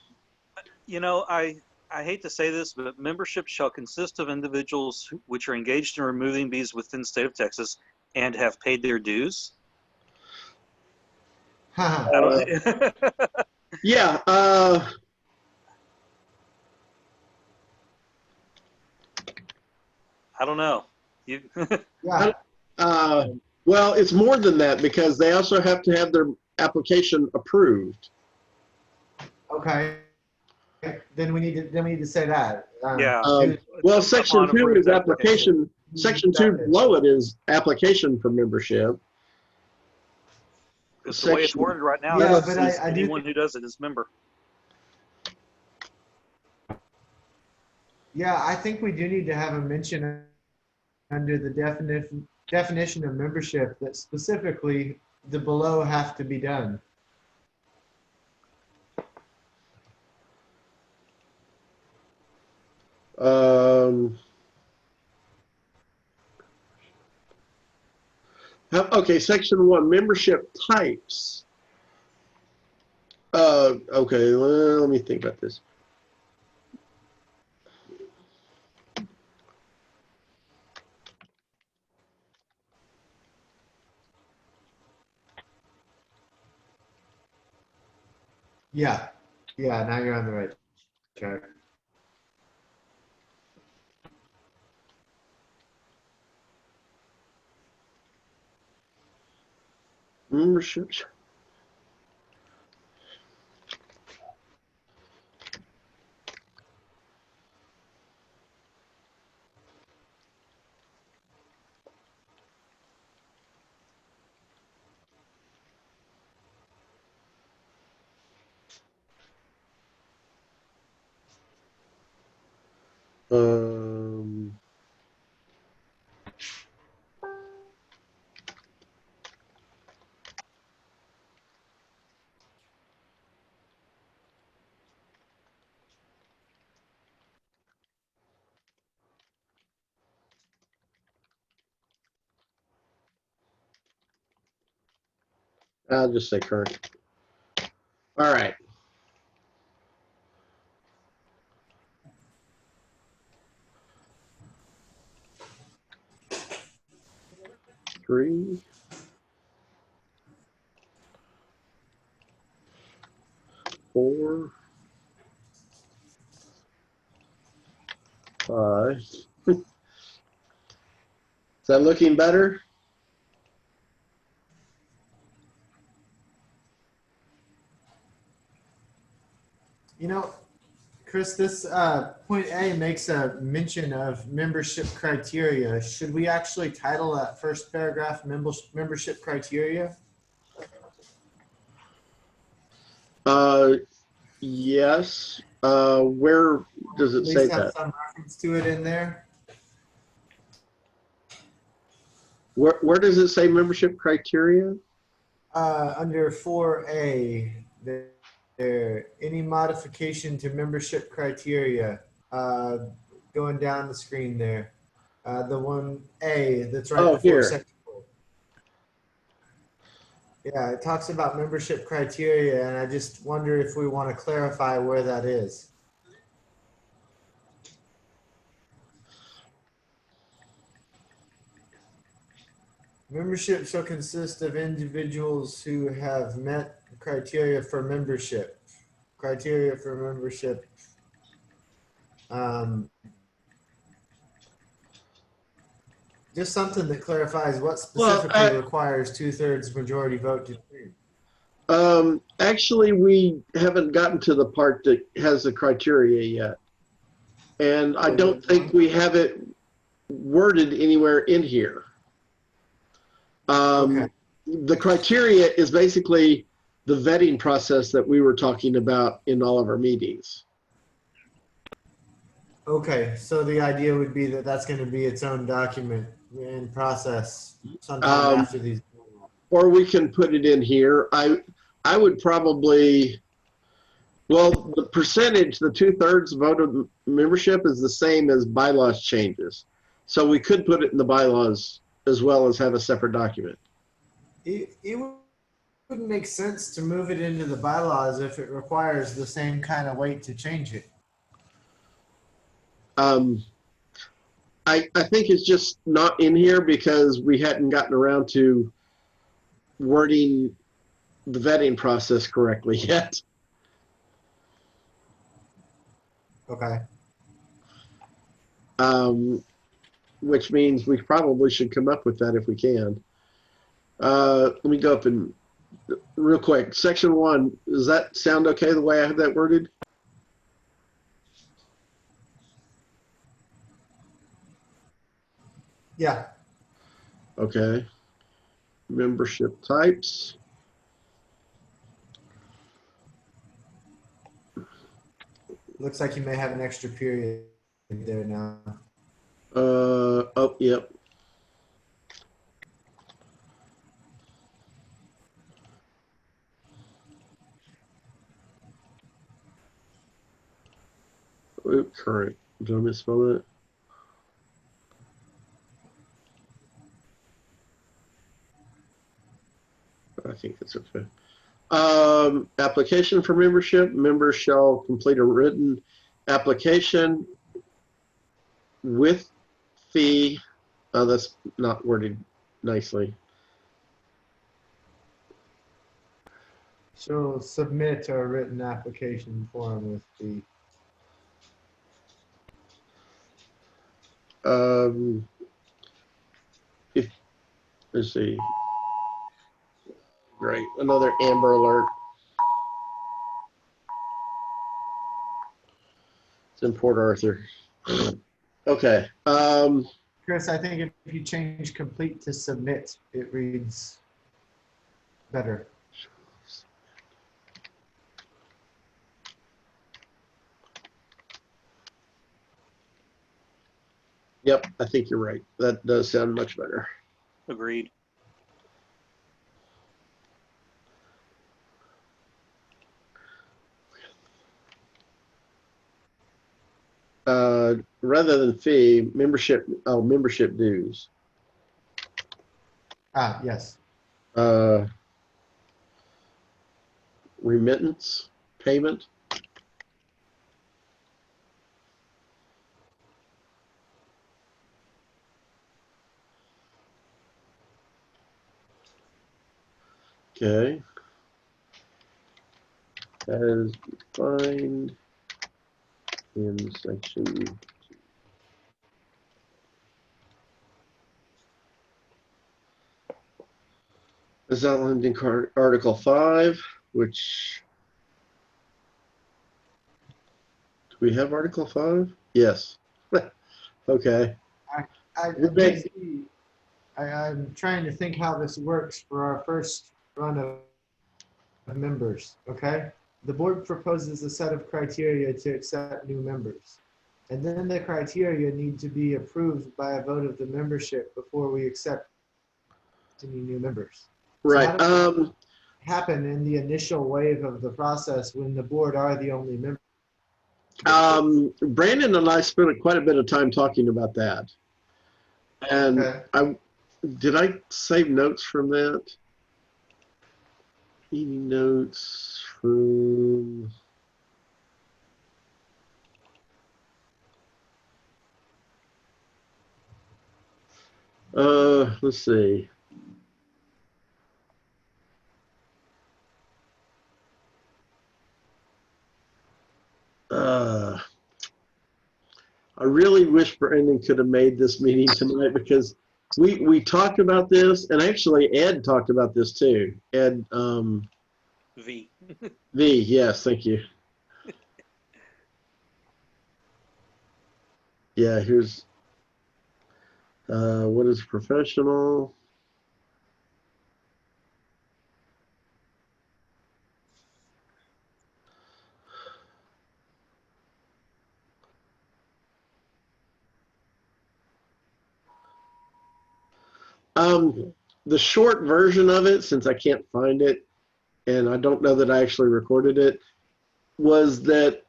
You know, I hate to say this, but membership shall consist of individuals which are engaged in removing bees within the state of Texas and have paid their dues. I don't, Yeah. I don't know. You, Yeah. Well, it's more than that because they also have to have their application approved. Okay. Then we need to say that. Yeah. Well, section Upon 2 approved is application. Section 2 below it is application for membership. Because the way it's worded right now, Yeah, it but says I do anyone who does it is member. Yeah, I think we do need to have a mention under the definition of membership that specifically the below have to be done. Okay, section 1, membership types. Okay, well, let me think about this. Yeah. Yeah, now you're on the right track. Memberships. I'll just say current. All right. Three. 4. 5. Is that looking better? You know, Chris, this point A makes a mention of membership criteria. Should we actually title that first paragraph membership criteria? Yes. Where does it At say least have that? some reference to it in there. Where does it say membership criteria? Under 4A, there any modification to membership criteria, going down the screen there. The one A that's right before Here. section 4. Yeah, it talks about membership criteria, and I just wonder if we want to clarify where that is. Membership shall consist of individuals who have met criteria for membership. Criteria for membership. Just something that clarifies what Well, specifically requires 2/3 majority vote to change. actually, we haven't gotten to the part that has the criteria yet. And I don't think we have it worded anywhere in here. Okay. The criteria is basically the vetting process that we were talking about in all of our meetings. Okay, so the idea would be that that's going to be its own document and process sometime after these. Or we can put it in here. I would probably, well, the percentage, the 2/3 vote of membership is the same as bylaws changes. So we could put it in the bylaws as well as have a separate document. It wouldn't make sense to move it into the bylaws if it requires the same kind of weight to change it. I think it's just not in here because we hadn't gotten around to wording the vetting process correctly yet. Okay. Which means we probably should come up with that if we can. Let me go up and real quick. Section 1, does that sound okay the way I have that worded? Yeah. Okay. Membership types. Looks like you may have an extra period there now. Oh, yep. Oop, current. Did I misspell that? I think that's okay. Application for membership. Members shall complete a written application with fee. Oh, that's not worded nicely. So submit a written application form with the. If let's see. Great, another Amber Alert. It's in Port Arthur. Okay. Chris, I think if you change complete to submit, it reads better. Yep, I think you're right. That does sound much better. Agreed. Rather than fee, membership dues. Ah, yes. Remittance payment. Okay. As defined in section. As outlined in Article 5, which. Do we have Article 5? Yes. Okay. I'm trying to think how this works for our first run of members, okay? The board proposes a set of criteria to accept new members. And then the criteria need to be approved by a vote of the membership before we accept any new members. Right. So how does that happen in the initial wave of the process when the board are the only member? Brandon and I spent quite a bit of time talking about that. And okay. Did I save notes from that? Meeting notes from. Let's see. really wish Brandon could have made this meeting tonight because we talked about this, and actually Ed talked about this too. Ed V. V, yes, thank you. Yeah, here's what is professional? The short version of it, since I can't find it, and I don't know that I actually recorded it, was that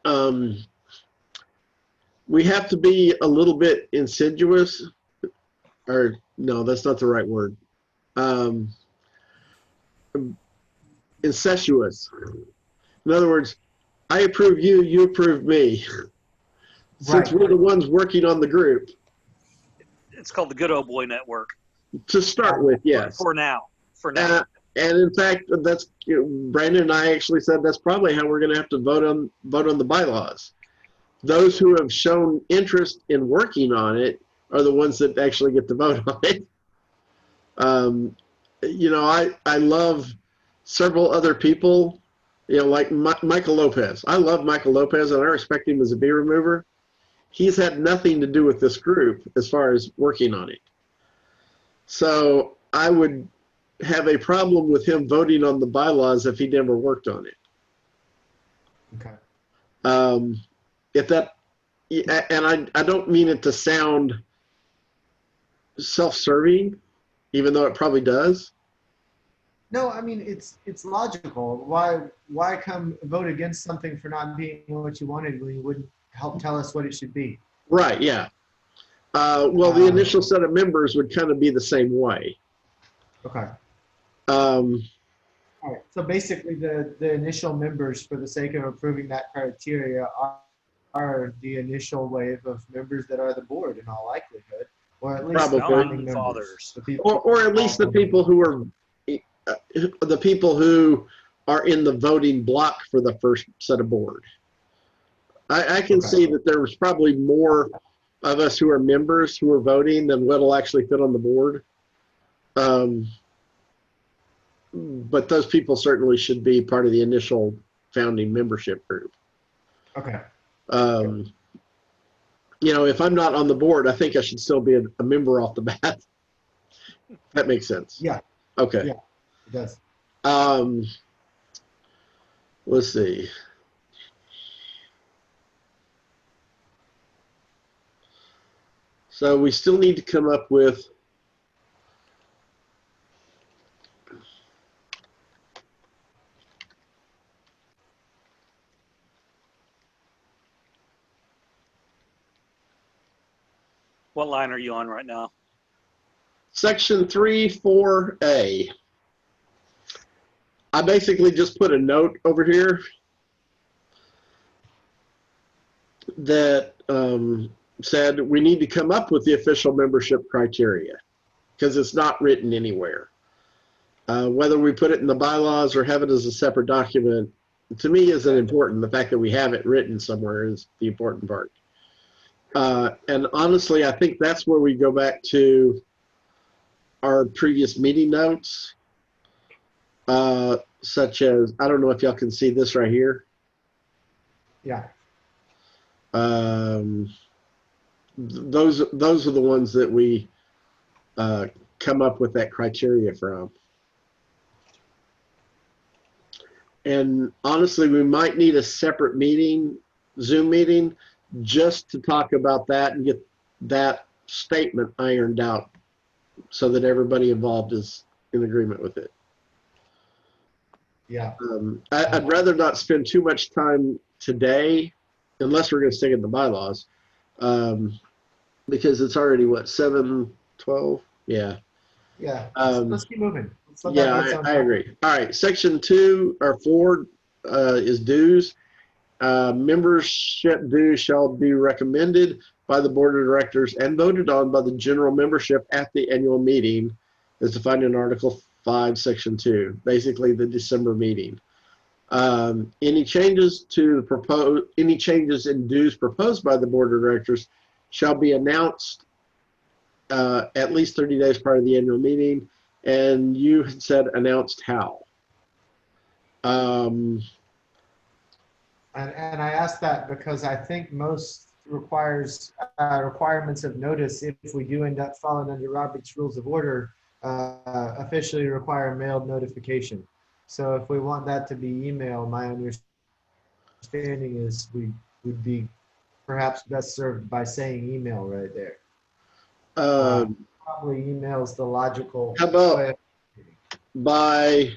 we have to be a little bit insidious, or no, that's not the right word. Incestuous. In other words, I approve you, you approve me. Since we're the ones working on the group. It's called the Good Old Boy Network. To start with, yes. For now. For now. And in fact, that's Brandon and I actually said that's probably how we're going to have to vote on the bylaws. Those who have shown interest in working on it are the ones that actually get to vote on it. You know, I love several other people, you know, like Michael Lopez. I love Michael Lopez, and I respect him as a bee remover. He's had nothing to do with this group as far as working on it. So I would have a problem with him voting on the bylaws if he never worked on it. Okay. If that, and I don't mean it to sound self-serving, even though it probably does. No, I mean it's logical. Why come vote against something for not being what you wanted when you wouldn't help tell us what it should be? Right. Yeah. Well, the initial set of members would kind of be the same way. Okay. All right. So basically, the initial members, for the sake of approving that criteria, are the initial wave of members that are the board in all likelihood, or at least Probably. the founding Fathers. members. or at least the people who are the people who are in the voting block for the first set of board. I can see that there was probably more of us who are members who are voting than what'll actually fit on the board. But those people certainly should be part of the initial founding membership group. Okay. You know, if I'm not on the board, I think I should still be a member off the bat. That makes sense. Yeah. Okay. Yeah, it does. Let's see. So we still need to come up with What line are you on right now? Section 3(4)(a). I basically just put a note over here that said we need to come up with the official membership criteria because it's not written anywhere. Whether we put it in the bylaws or have it as a separate document, to me isn't important. The fact that we have it written somewhere is the important part. And honestly, I think that's where we go back to our previous meeting notes, such as, I don't know if y'all can see this right here. Yeah. Those are the ones that we come up with that criteria from. And honestly, we might need a separate meeting, Zoom meeting, just to talk about that and get that statement ironed out so that everybody involved is in agreement with it. Yeah. I'd rather not spend too much time today, unless we're going to stick in the bylaws, because it's already, what, 7:12? Yeah. Yeah. Let's keep moving. Yeah, I agree. All right, section 2 or 4 is dues. Membership dues shall be recommended by the board of directors and voted on by the general membership at the annual meeting, as defined in Article 5, Section 2, basically the December meeting. Any changes in dues proposed by the board of directors shall be announced at least 30 days prior to the annual meeting. And you had said announced how. And I asked that because I think most requirements of notice, if we do end up falling under Robert's Rules of Order, officially require mailed notification. So if we want that to be email, my understanding is we would be perhaps best served by saying email right there. Probably email is the logical How about way. by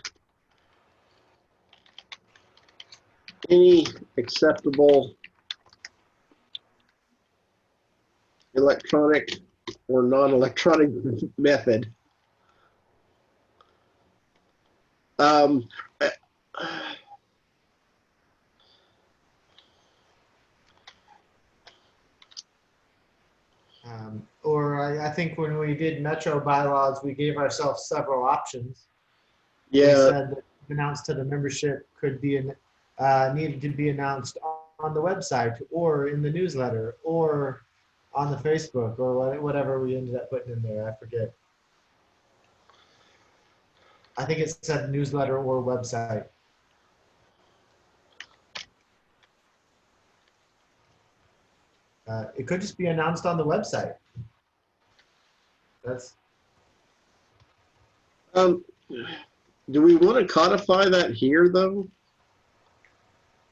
any acceptable electronic or non-electronic method. Or I think when we did Metro bylaws, we gave ourselves several options. We Yeah, said that announced to the membership could be needed to be announced on the website or in the newsletter or on the Facebook or whatever we ended up putting in there. I forget. I think it said newsletter or website. It could just be announced on the website. That's do we want to codify that here though?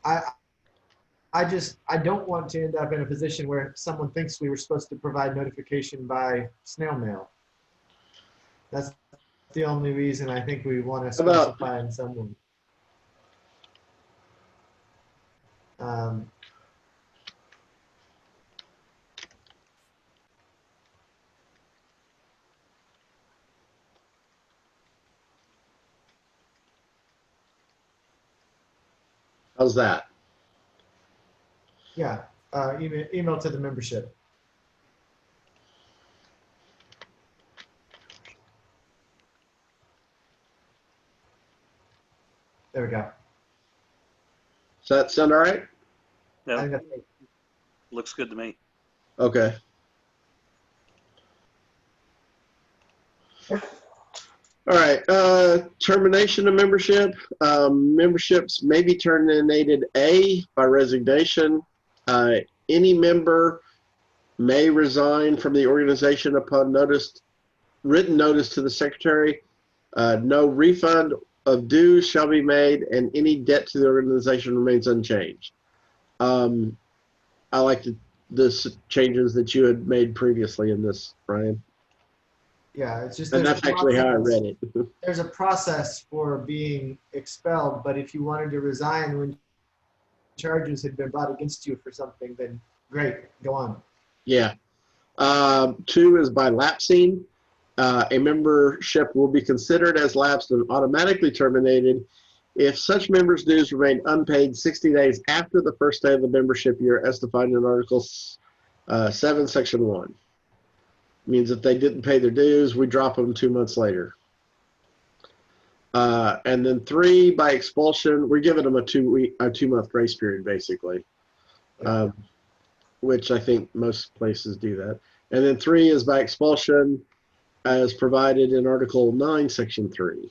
I don't want to end up in a position where someone thinks we were supposed to provide notification by snail mail. That's the only reason I think we want to specify in some way. How's that? Yeah, email to the membership. There we go. Does that sound all right? No, I think that's right. looks good to me. Okay. All right. Termination of membership. Memberships may be terminated by resignation. Any member may resign from the organization upon written notice to the secretary. No refund of dues shall be made, and any debt to the organization remains unchanged. I like the changes that you had made previously in this, Brian. Yeah, it's just And there's that's actually how I read it. There's a process for being expelled, but if you wanted to resign when charges had been brought against you for something, then great, go on. Yeah. 2 is by lapsing. A membership will be considered as lapsed and automatically terminated if such member's dues remain unpaid 60 days after the first day of the membership year as defined in Article 7, Section 1. Means if they didn't pay their dues, we drop them 2 months later. And then 3, by expulsion, we're giving them a 2-month grace period, basically, which I think most places do that. And then 3 is by expulsion as provided in Article 9, Section 3.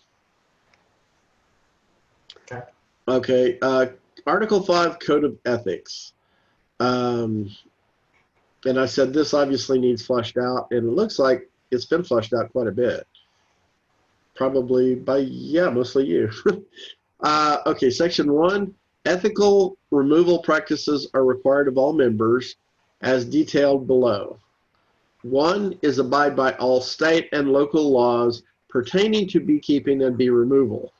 Okay. Article 5, Code of Ethics. And I said this obviously needs flushed out, and it looks like it's been flushed out quite a bit. Probably by, mostly you. Okay, Section 1, ethical removal practices are required of all members as detailed below. 1 is abide by all state and local laws pertaining to beekeeping and bee removal,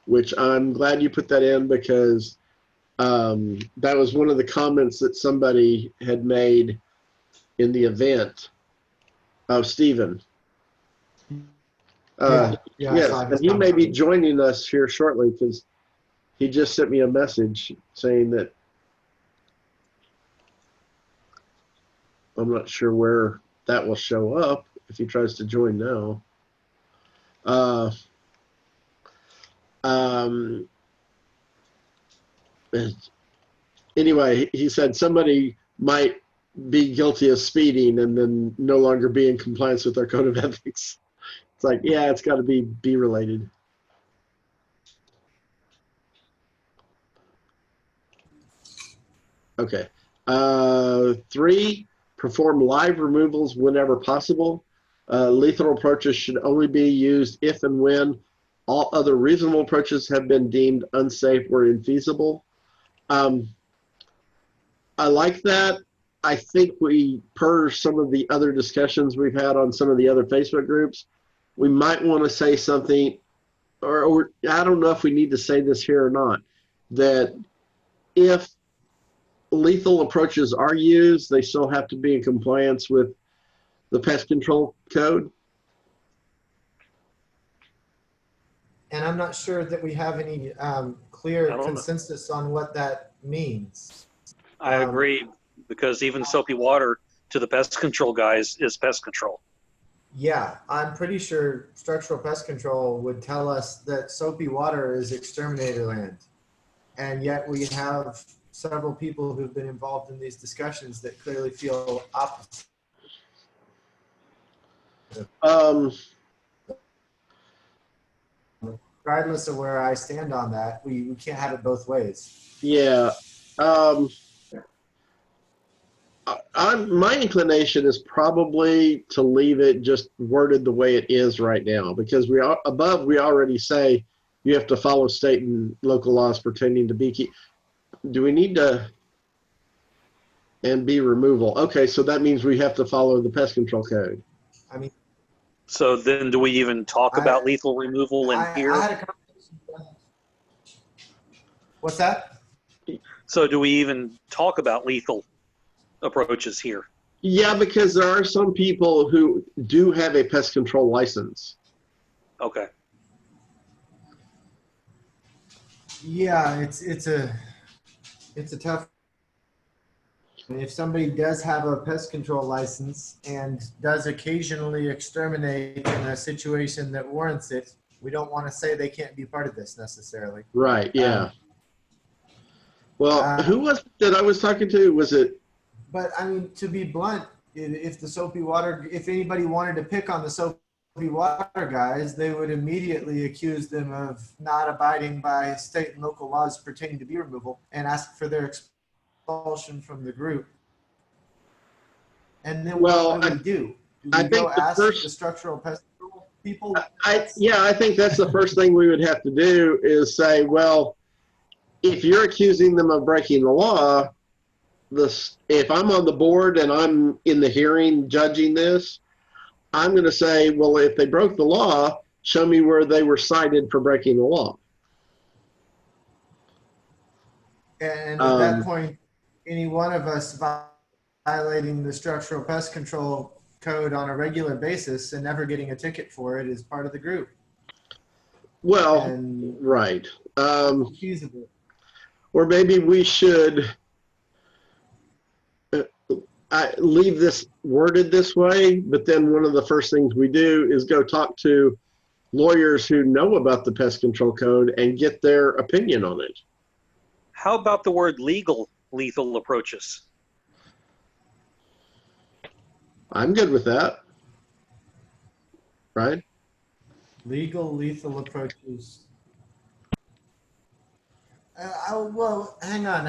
which I'm glad you put that in because that was one of the comments that somebody had made in the event of Stephen. Yes, and he may be joining us here shortly because he just sent me a message saying that I'm not sure where that will show up if he tries to join now. Anyway, he said somebody might be guilty of speeding and then no longer be in compliance with our code of ethics. It's like, yeah, it's got to be related. Okay. 3, perform live removals whenever possible. Lethal approaches should only be used if and when all other reasonable approaches have been deemed unsafe or infeasible. I like that. I think per some of the other discussions we've had on some of the other Facebook groups, we might want to say something, or I don't know if we need to say this here or not, that if lethal approaches are used, they still have to be in compliance with the pest control code. And I'm not sure that we have any clear consensus on what that means. I agree, because even soapy water to the pest control guys is pest control. Yeah, I'm pretty sure structural pest control would tell us that soapy water is exterminator land. And yet we have several people who've been involved in these discussions that clearly feel opposite. Regardless of where I stand on that, we can't have it both ways. Yeah. My inclination is probably to leave it just worded the way it is right now, because we already say you have to follow state and local laws pertaining to beekeeping. Do we need to and bee removal? Okay, so that means we have to follow the pest control code. I mean, so then do we even talk about lethal removal in here? I had a conversation. What's that? So do we even talk about lethal approaches here? Yeah, because there are some people who do have a pest control license. Okay. Yeah, it's a tough. If somebody does have a pest control license and does occasionally exterminate in a situation that warrants it, we don't want to say they can't be part of this necessarily. Right, yeah. Well, who was it that I was talking to? Was it? But I mean, to be blunt, if the soapy water, if anybody wanted to pick on the soapy water guys, they would immediately accuse them of not abiding by state and local laws pertaining to bee removal and ask for their expulsion from the group. And then what do we do? Do we go ask the structural pest control people? Yeah, I think that's the first thing we would have to do is say, well, if you're accusing them of breaking the law, if I'm on the board and I'm in the hearing judging this, I'm going to say, well, if they broke the law, show me where they were cited for breaking the law. And at that point, any one of us violating the structural pest control code on a regular basis and never getting a ticket for it is part of the group. Well, right. Feasible. Or maybe we should leave this worded this way, but then one of the first things we do is go talk to lawyers who know about the pest control code and get their opinion on it. How about the word lethal approaches? I'm good with that. Right? Lethal approaches. Well, hang on.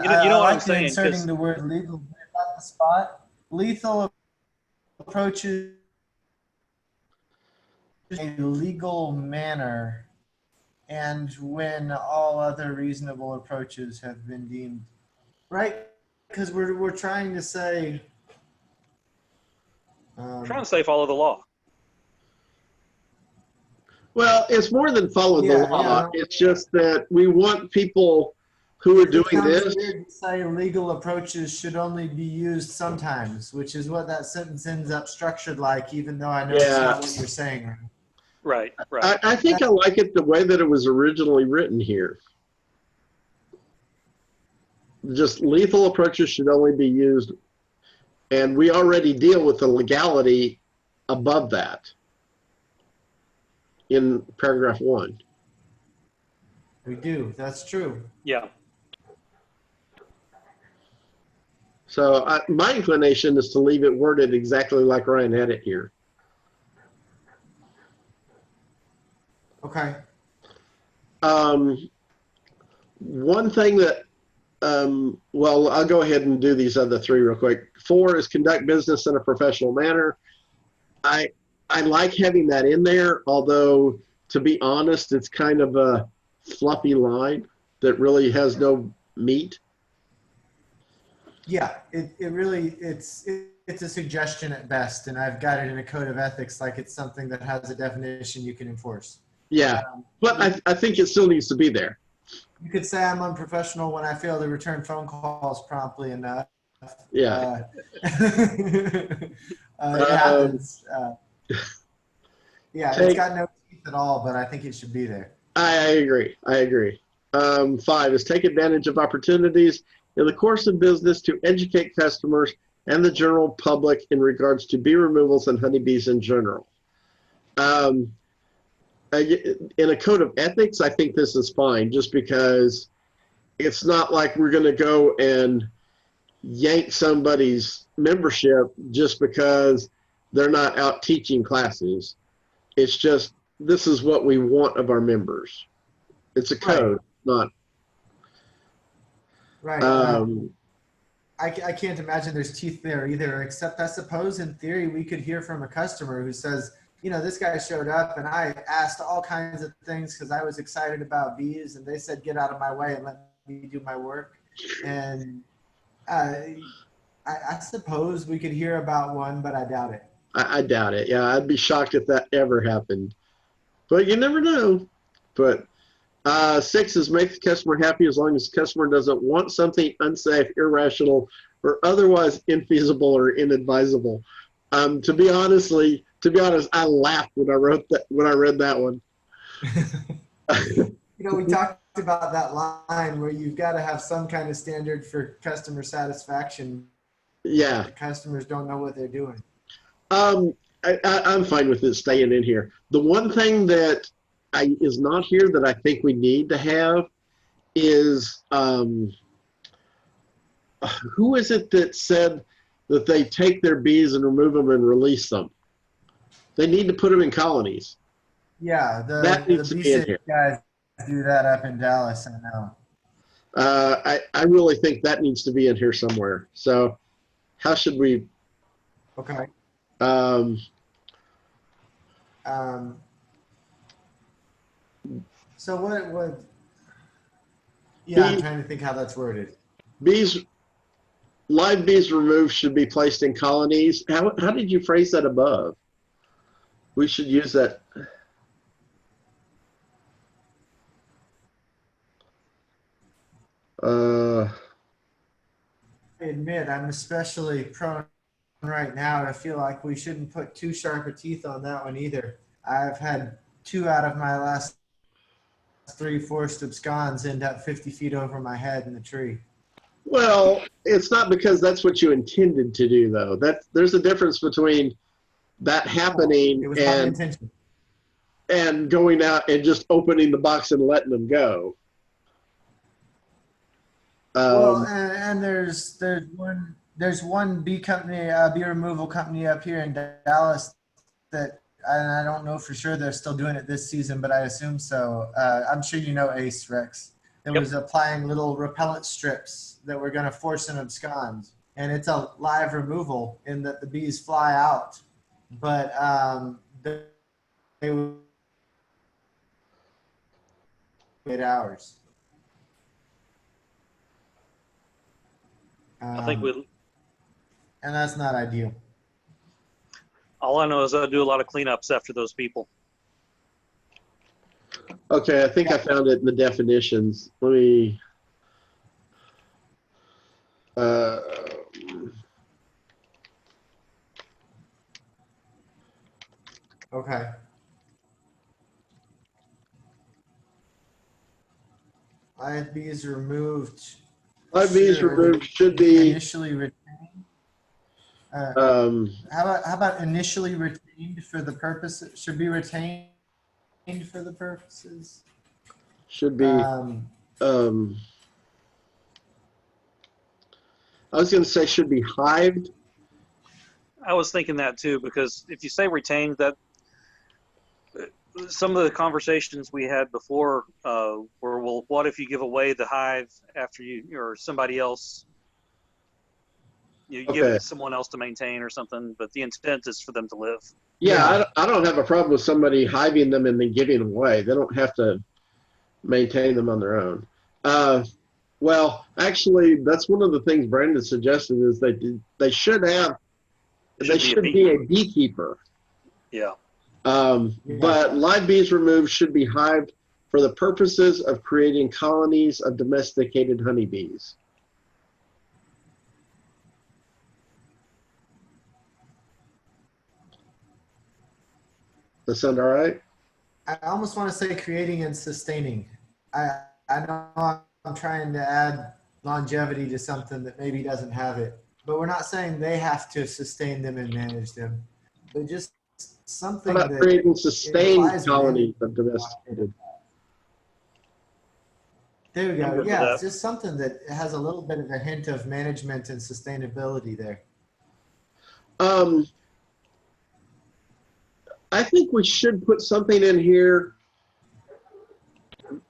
You know what I'm saying? Inserting the word legal at the spot. Lethal approaches in a legal manner, and when all other reasonable approaches have been deemed right, because we're trying to say. Trying to say follow the law. Well, it's more than follow the law. It's just that we want people who are doing this. Weird to say legal approaches should only be used sometimes, which is what that sentence ends up structured like, even though I know it's not what you're saying. Right. I think I like it the way that it was originally written here. Just lethal approaches should only be used, and we already deal with the legality above that in paragraph 1. We do. That's true. Yeah. So my inclination is to leave it worded exactly like Ryan had it here. Okay. One thing that, well, I'll go ahead and do these other three real quick. 4 is conduct business in a professional manner. I like having that in there, although to be honest, it's kind of a fluffy line that really has no meat. Yeah, it really, it's a suggestion at best, and I've got it in a code of ethics like it's something that has a definition you can enforce. Yeah, but I think it still needs to be there. You could say I'm unprofessional when I fail to return phone calls promptly enough. Yeah. It happens. Yeah, it's got no teeth at all, but I think it should be there. I agree. 5 is take advantage of opportunities in the course of business to educate customers and the general public in regards to bee removals and honeybees in general. In a code of ethics, I think this is fine, just because it's not like we're going to go and yank somebody's membership just because they're not out teaching classes. It's just, this is what we want of our members. It's a code, not. Right. I can't imagine there's teeth there either, except I suppose in theory we could hear from a customer who says, you know, this guy showed up and I asked all kinds of things because I was excited about bees, and they said, get out of my way and let me do my work. And I suppose we could hear about one, but I doubt it. I doubt it. Yeah, I'd be shocked if that ever happened. But you never know. But 6 is make the customer happy as long as the customer doesn't want something unsafe, irrational, or otherwise infeasible or inadvisable. To be honest, I laughed when I read that one. You know, we talked about that line where you've got to have some kind of standard for customer satisfaction. Yeah. The customers don't know what they're doing. I'm fine with it staying in here. The one thing that is not here that I think we need to have is who is it that said that they take their bees and remove them and release them? They need to put them in colonies. Yeah, That needs to be in here. Guys do that up in Dallas, I know. I really think that needs to be in here somewhere. So how should we? Okay. So what would? Yeah, I'm trying to think how that's worded. Live bees removed should be placed in colonies. How did you phrase that above? We should use that. I admit I'm especially prone right now to feel like we shouldn't put too sharp a teeth on that one either. I've had 2 out of my last 3 forced absconds end up 50 feet over my head in the tree. Well, it's not because that's what you intended to do, though. There's a difference between that happening and going out and just opening the box and letting them go. Well, and there's one bee company, bee removal company up here in Dallas that, and I don't know for sure they're still doing it this season, but I assume so. I'm sure you know Ace, Rex. It was applying little repellent strips that were going to force an abscond, and it's a live removal in that the bees fly out, but they would 8 hours. I think and that's not ideal. All I know is I do a lot of cleanups after those people. Okay, I think I found it in the definitions. Let me. Okay. Live bees removed. Live bees removed should be initially retained. How about initially retained for the purpose? Should be retained for the purposes. Should be. I was going to say should be hived. I was thinking that too, because if you say retained, that some of the conversations we had before were, well, what if you give away the hive after you or somebody else, you give it Okay. to someone else to maintain or something, but the intent is for them to live. Yeah, I don't have a problem with somebody hiving them and then giving them away. They don't have to maintain them on their own. Well, actually, that's one of the things Brandon suggested is they should be a beekeeper. Yeah. But live bees removed should be hived for the purposes of creating colonies of domesticated honeybees. That sound all right? I almost want to say creating and sustaining. I know I'm trying to add longevity to something that maybe doesn't have it, but we're not saying they have to sustain them and manage them, but just something How about that creating sustained implies colonies of domesticated? There we I'm go. good with Yeah, that. it's just something that has a little bit of a hint of management and sustainability there. I think we should put something in here,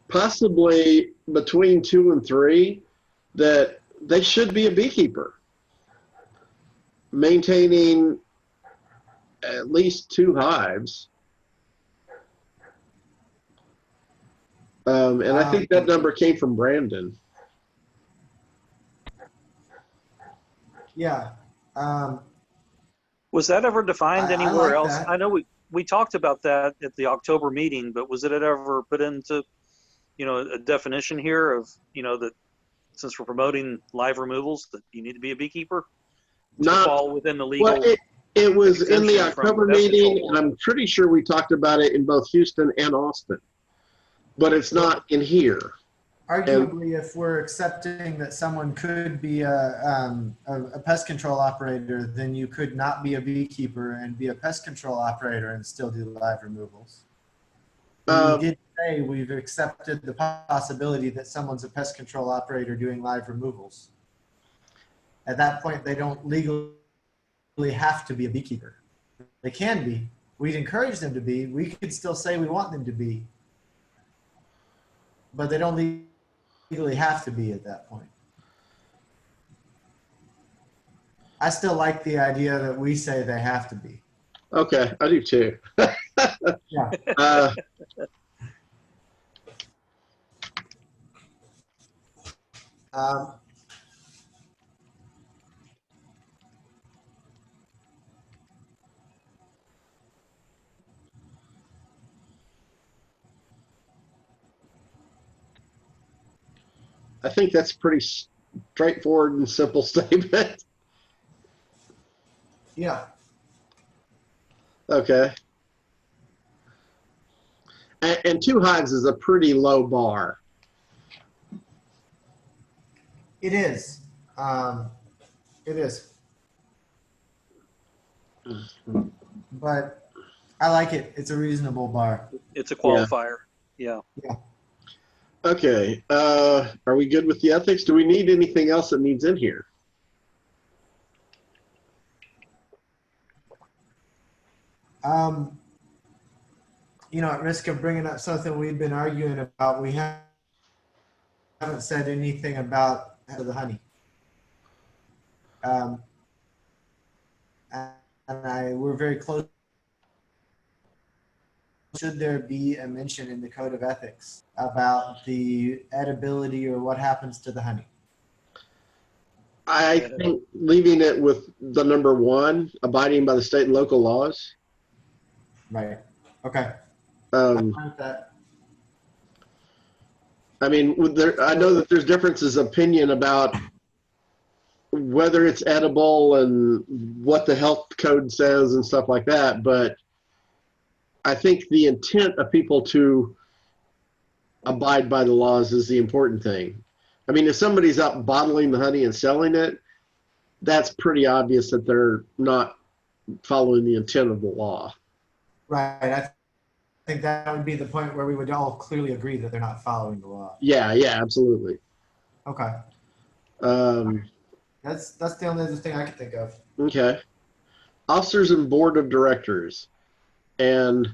possibly between 2 and 3, that they should be a beekeeper, maintaining at least 2 hives. And I think that number came from Brandon. Yeah. Was that ever defined I anywhere like else? that. I know we talked about that at the October meeting, but was it ever put into, a definition here of, that since we're promoting live removals, that you need to be a beekeeper to fall within the legal? Well, it was in the exemption from October pest control meeting, and board. I'm pretty sure we talked about it in both Houston and Austin, but it's not in here. Arguably, if we're accepting that someone could be a pest control operator, then you could not be a beekeeper and be a pest control operator and still do live removals. We did say we've accepted the possibility that someone's a pest control operator doing live removals. At that point, they don't legally have to be a beekeeper. They can be. We'd encourage them to be. We could still say we want them to be. But they don't legally have to be at that point. I still like the idea that we say they have to be. Okay, I do too. Yeah. I think that's a pretty straightforward and simple statement. Yeah. Okay. And 2 hives is a pretty low bar. It is. It is. But I like it. It's a reasonable bar. It's a qualifier. Yeah. Okay. Are we good with the ethics? Do we need anything else that needs in here? At risk of bringing up something we've been arguing about, we haven't said anything about the honey. We're very close. Should there be a mention in the code of ethics about the edibility or what happens to the honey? I think leaving it with the number 1, abiding by the state and local laws. Right. Okay. I mean, I know that there's differences of opinion about whether it's edible and what the health code says and stuff like that, but I think the intent of people to abide by the laws is the important thing. I mean, if somebody's out bottling the honey and selling it, that's pretty obvious that they're not following the intent of the law. Right. I think that would be the point where we would all clearly agree that they're not following the law. Yeah, absolutely. Okay. That's the only other thing I can think of. Okay. Officers and board of directors. And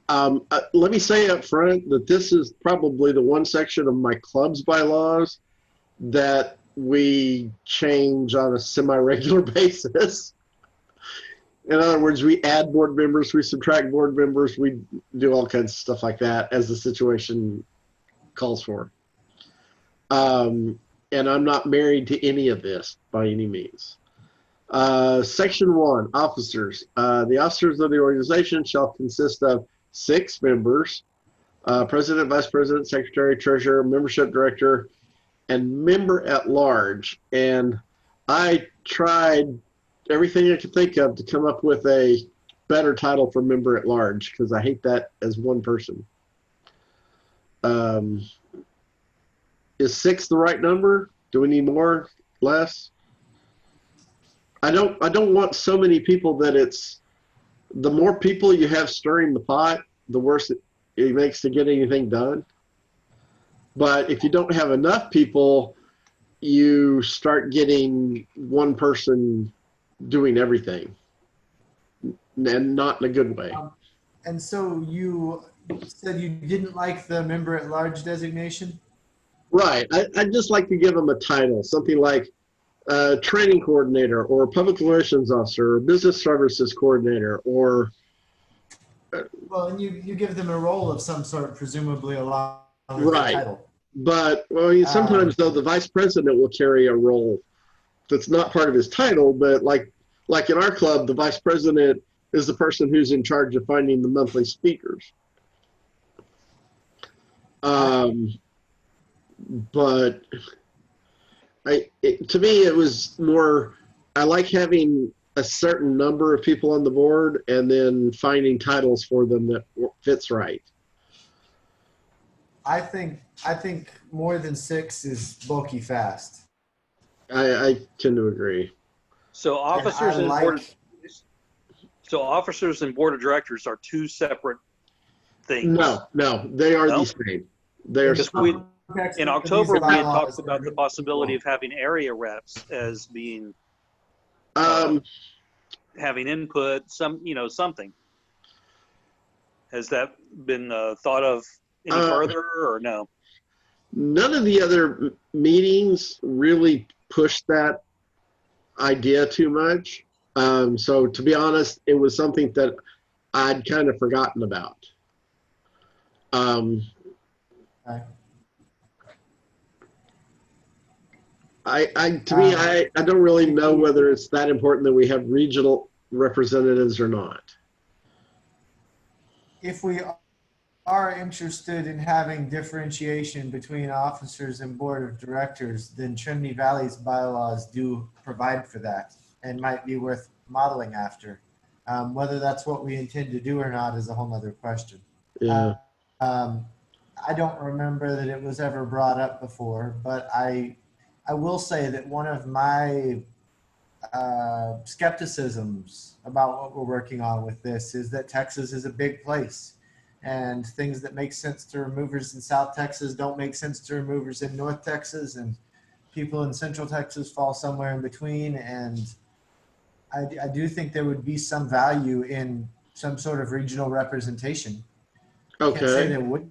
let me say up front that this is probably the one section of my club's bylaws that we change on a semi-regular basis. In other words, we add board members, we subtract board members, we do all kinds of stuff like that as the situation calls for. And I'm not married to any of this by any means. Section 1, officers. The officers of the organization shall consist of 6 members, president, vice president, secretary, treasurer, membership director, and member at large. And I tried everything I could think of to come up with a better title for member at large because I hate that as one person. Is 6 the right number? Do we need more? Less? I don't want so many people that it's the more people you have stirring the pot, the worse it makes to get anything done. But if you don't have enough people, you start getting one person doing everything, and not in a good way. And so you said you didn't like the member at large designation? Right. I'd just like to give them a title, something like training coordinator or public relations officer or business services coordinator or Well, and you give them a role of some sort, presumably along with the right. title. But well, sometimes though the vice president will carry a role that's not part of his title, but like in our club, the vice president is the person who's in charge of finding the monthly speakers. But to me, it was more, I like having a certain number of people on the board and then finding titles for them that fits right. I think more than 6 is bulky fast. I tend to agree. So officers and officers and board of directors are 2 separate things. No, they are the same. They are. In October, we had talked about the possibility of having area reps as being having input, something. Has that been thought of any further, or no? None of the other meetings really pushed that idea too much. So to be honest, it was something that I'd kind of forgotten about. To me, I don't really know whether it's that important that we have regional representatives or not. If we are interested in having differentiation between officers and board of directors, then Trinity Valley's bylaws do provide for that and might be worth modeling after. Whether that's what we intend to do or not is a whole nother question. Yeah. I don't remember that it was ever brought up before, but I will say that one of my skepticisms about what we're working on with this is that Texas is a big place, and things that make sense to removers in South Texas don't make sense to removers in North Texas, and people in Central Texas fall somewhere in between. And I do think there would be some value in some sort of regional representation. Okay. Can't say there would.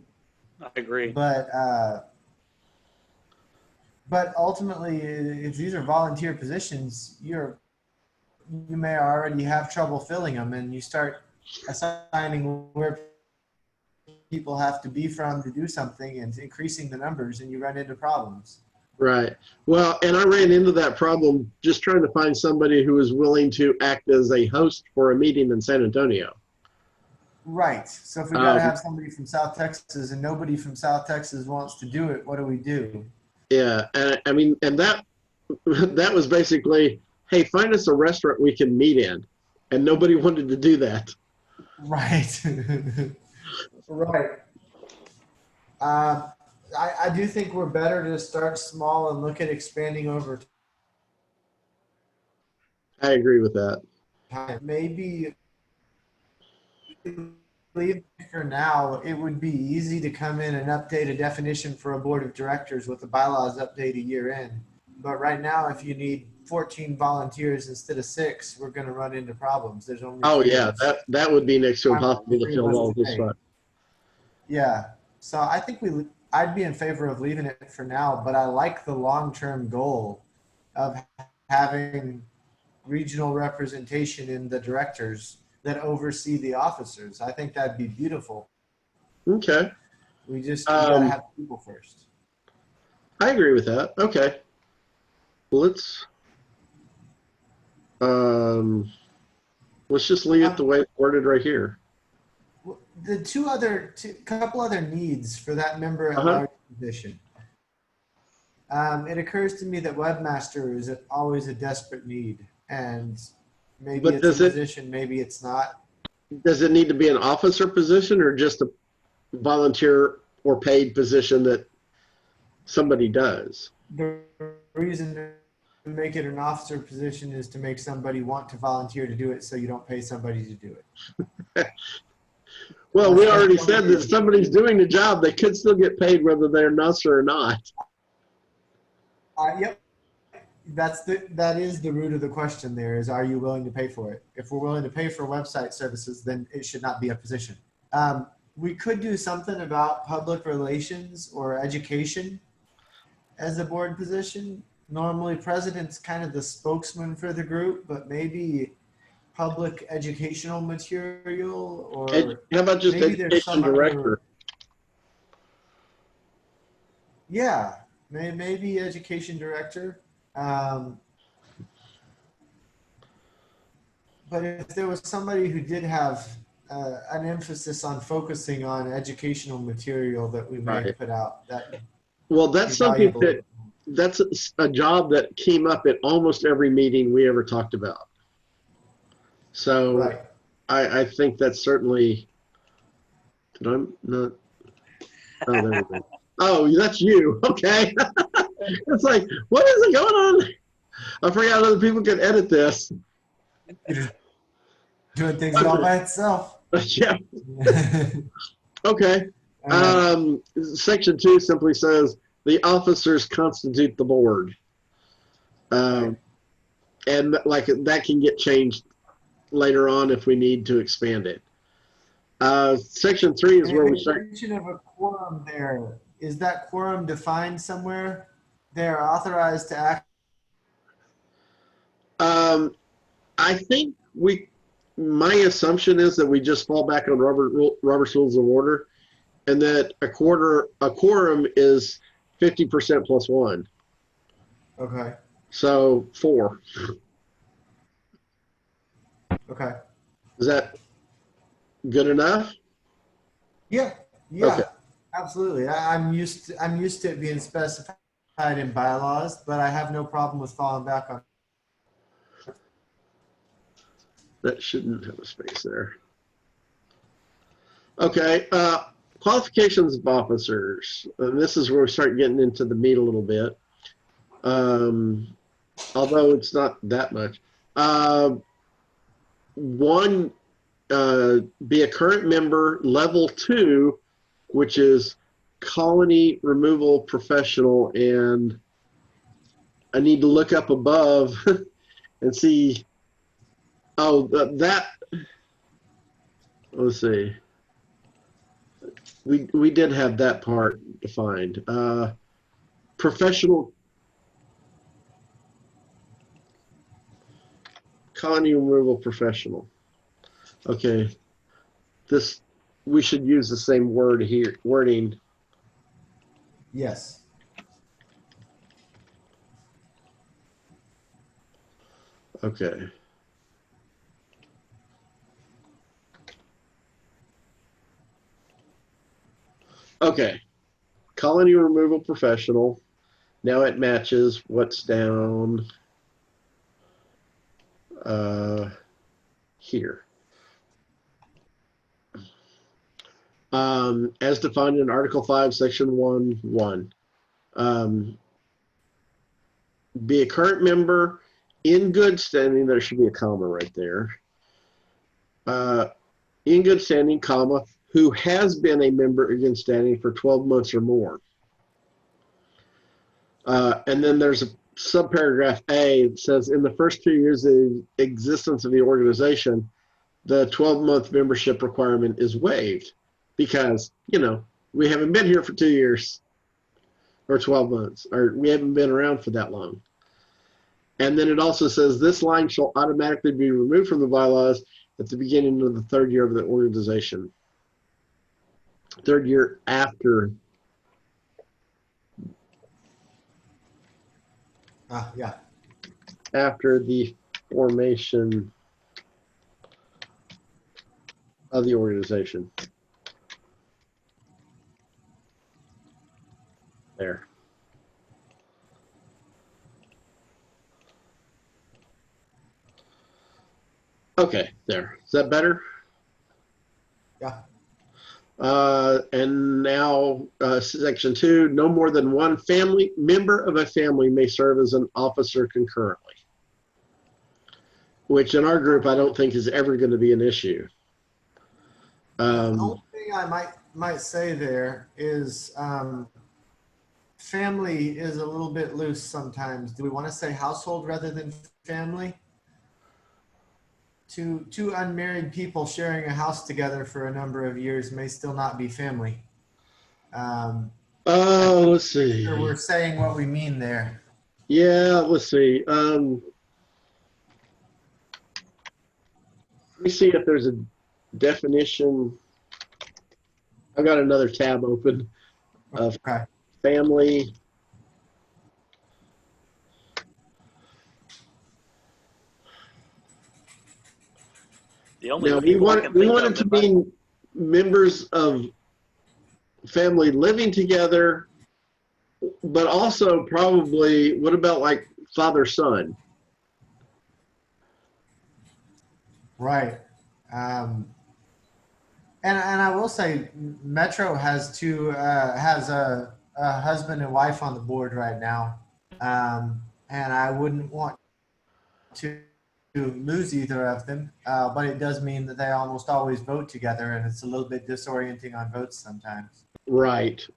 I agree. But ultimately, if these are volunteer positions, you may already have trouble filling them, and you start assigning where people have to be from to do something and increasing the numbers, and you run into problems. Right. Well, and I ran into that problem just trying to find somebody who was willing to act as a host for a meeting in San Antonio. Right. So if we got to have somebody from South Texas and nobody from South Texas wants to do it, what do we do? Yeah, and I mean, and that was basically, hey, find us a restaurant we can meet in, and nobody wanted to do that. Right. Right. I do think we're better to start small and look at expanding over I agree with that. time. Maybe for now, it would be easy to come in and update a definition for a board of directors with the bylaws update a year in. But right now, if you need 14 volunteers instead of 6, we're going to run into problems. There's only Oh 3 yeah, of us. that would be next to I'm impossible to three fill of us all this today. spot. Yeah. So I think I'd be in favor of leaving it for now, but I like the long-term goal of having regional representation in the directors that oversee the officers. I think that'd be beautiful. Okay, We gotta have people first. I agree with that. Okay, let's just leave it the way it's worded right here. The couple other needs for that member at Uh-huh. large position. It occurs to me that webmaster is always a desperate need, and maybe But it's a position, maybe it's not. Does it need to be an officer position or just a volunteer or paid position that somebody does? The reason to make it an officer position is to make somebody want to volunteer to do it, so you don't pay somebody to do it. Well, we already said that if somebody's doing the job, they could still get paid whether they're an officer or not. Yep. That is the root of the question there is, are you willing to pay for it? If we're willing to pay for website services, then it should not be a position. We could do something about public relations or education as a board position. Normally president's kind of the spokesman for the group, but maybe public educational material or How about just maybe there's education some director? yeah, maybe education director. But if there was somebody who did have an emphasis on focusing on educational material that we may Right. put out, Well, that's something that's a job that came up at almost every meeting we ever talked about. So right. I think that's certainly. Did I not? Oh, there we go. Oh, that's you. Okay. It's like, what is it going on? I forgot other people can edit this. Doing things all by itself. Yeah. Okay. Section 2 simply says the officers constitute the board. And like that can get changed later on if we need to expand it. Section 3 is where we start. Mention of a quorum there. Is that quorum defined somewhere? They're authorized to act. I think my assumption is that we just fall back on Robert's Rules of Order, and that a quorum is 50% plus 1. Okay. So 4. Okay. Is that good enough? Yeah. Okay. Absolutely. I'm used to it being specified in bylaws, but I have no problem with falling back on. That shouldn't have a space there. Okay. Qualifications of officers. And this is where we start getting into the meat a little bit. Although it's not that much. One, be a current member, level 2, which is colony removal professional, and I need to look up above and see. Oh, that. Let's see. We did have that part defined. Professional colony removal professional. Okay, we should use the same wording. Yes. Okay. Okay. Colony removal professional. Now it matches what's down here. As defined in Article 5, Section 1(1). Be a current member in good standing. There should be a comma right there. In good standing, comma, who has been a member in good standing for 12 months or more. And then there's subparagraph A, it says in the first 2 years of the existence of the organization, the 12-month membership requirement is waived because, we haven't been here for 2 years or 12 months, or we haven't been around for that long. And then it also says this line shall automatically be removed from the bylaws at the beginning of the 3rd year of the organization. 3rd year after. Yeah. After the formation of the organization. There. Okay, there. Is that better? Yeah. And now, section 2, no more than one member of a family may serve as an officer concurrently, which in our group I don't think is ever going to be an issue. The only thing I might say there is family is a little bit loose sometimes. Do we want to say household rather than family? Two unmarried people sharing a house together for a number of years may still not be family. Let's see. We're saying what we mean there. Yeah, let's see. Let me see if there's a definition. I've got another tab open of family. Now, we want it to mean members of family living together, but also probably, what about like father-son? Right. And I will say Metro has a husband and wife on the board right now. And I wouldn't want to lose either of them, but it does mean that they almost always vote together, and it's a little bit disorienting on votes sometimes. Right.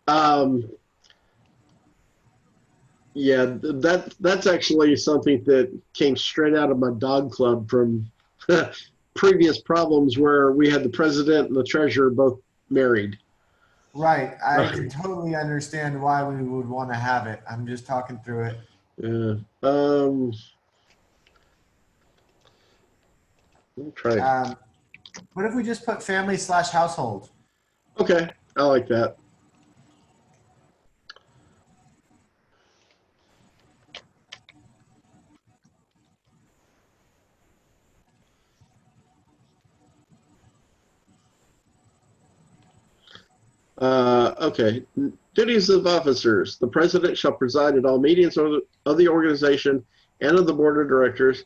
Yeah, that's actually something that came straight out of my dog club from previous problems where we had the president and the treasurer both married. Right. I can totally understand why we would want to have it. I'm just talking through it. Yeah. I'll try. What if we just put family/household? Okay, I like that. Okay. Duties of officers. The president shall preside at all meetings of the organization and of the board of directors.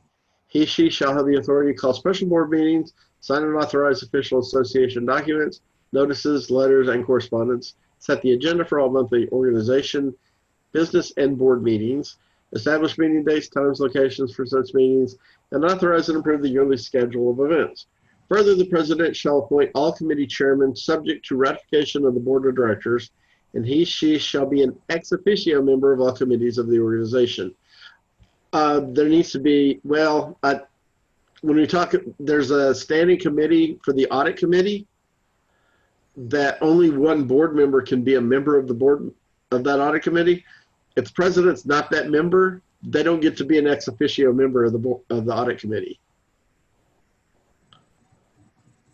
She shall have the authority to call special board meetings, sign and authorize official association documents, notices, letters, and correspondence, set the agenda for all monthly organization, business, and board meetings, establish meeting dates, times, locations for such meetings, and authorize and approve the yearly schedule of events. Further, the president shall appoint all committee chairmen subject to ratification of the board of directors, and she shall be an ex officio member of all committees of the organization. There needs to be, when we talk, there's a standing committee for the audit committee that only one board member can be a member of the board of that audit committee. If the president's not that member, they don't get to be an ex officio member of the audit committee.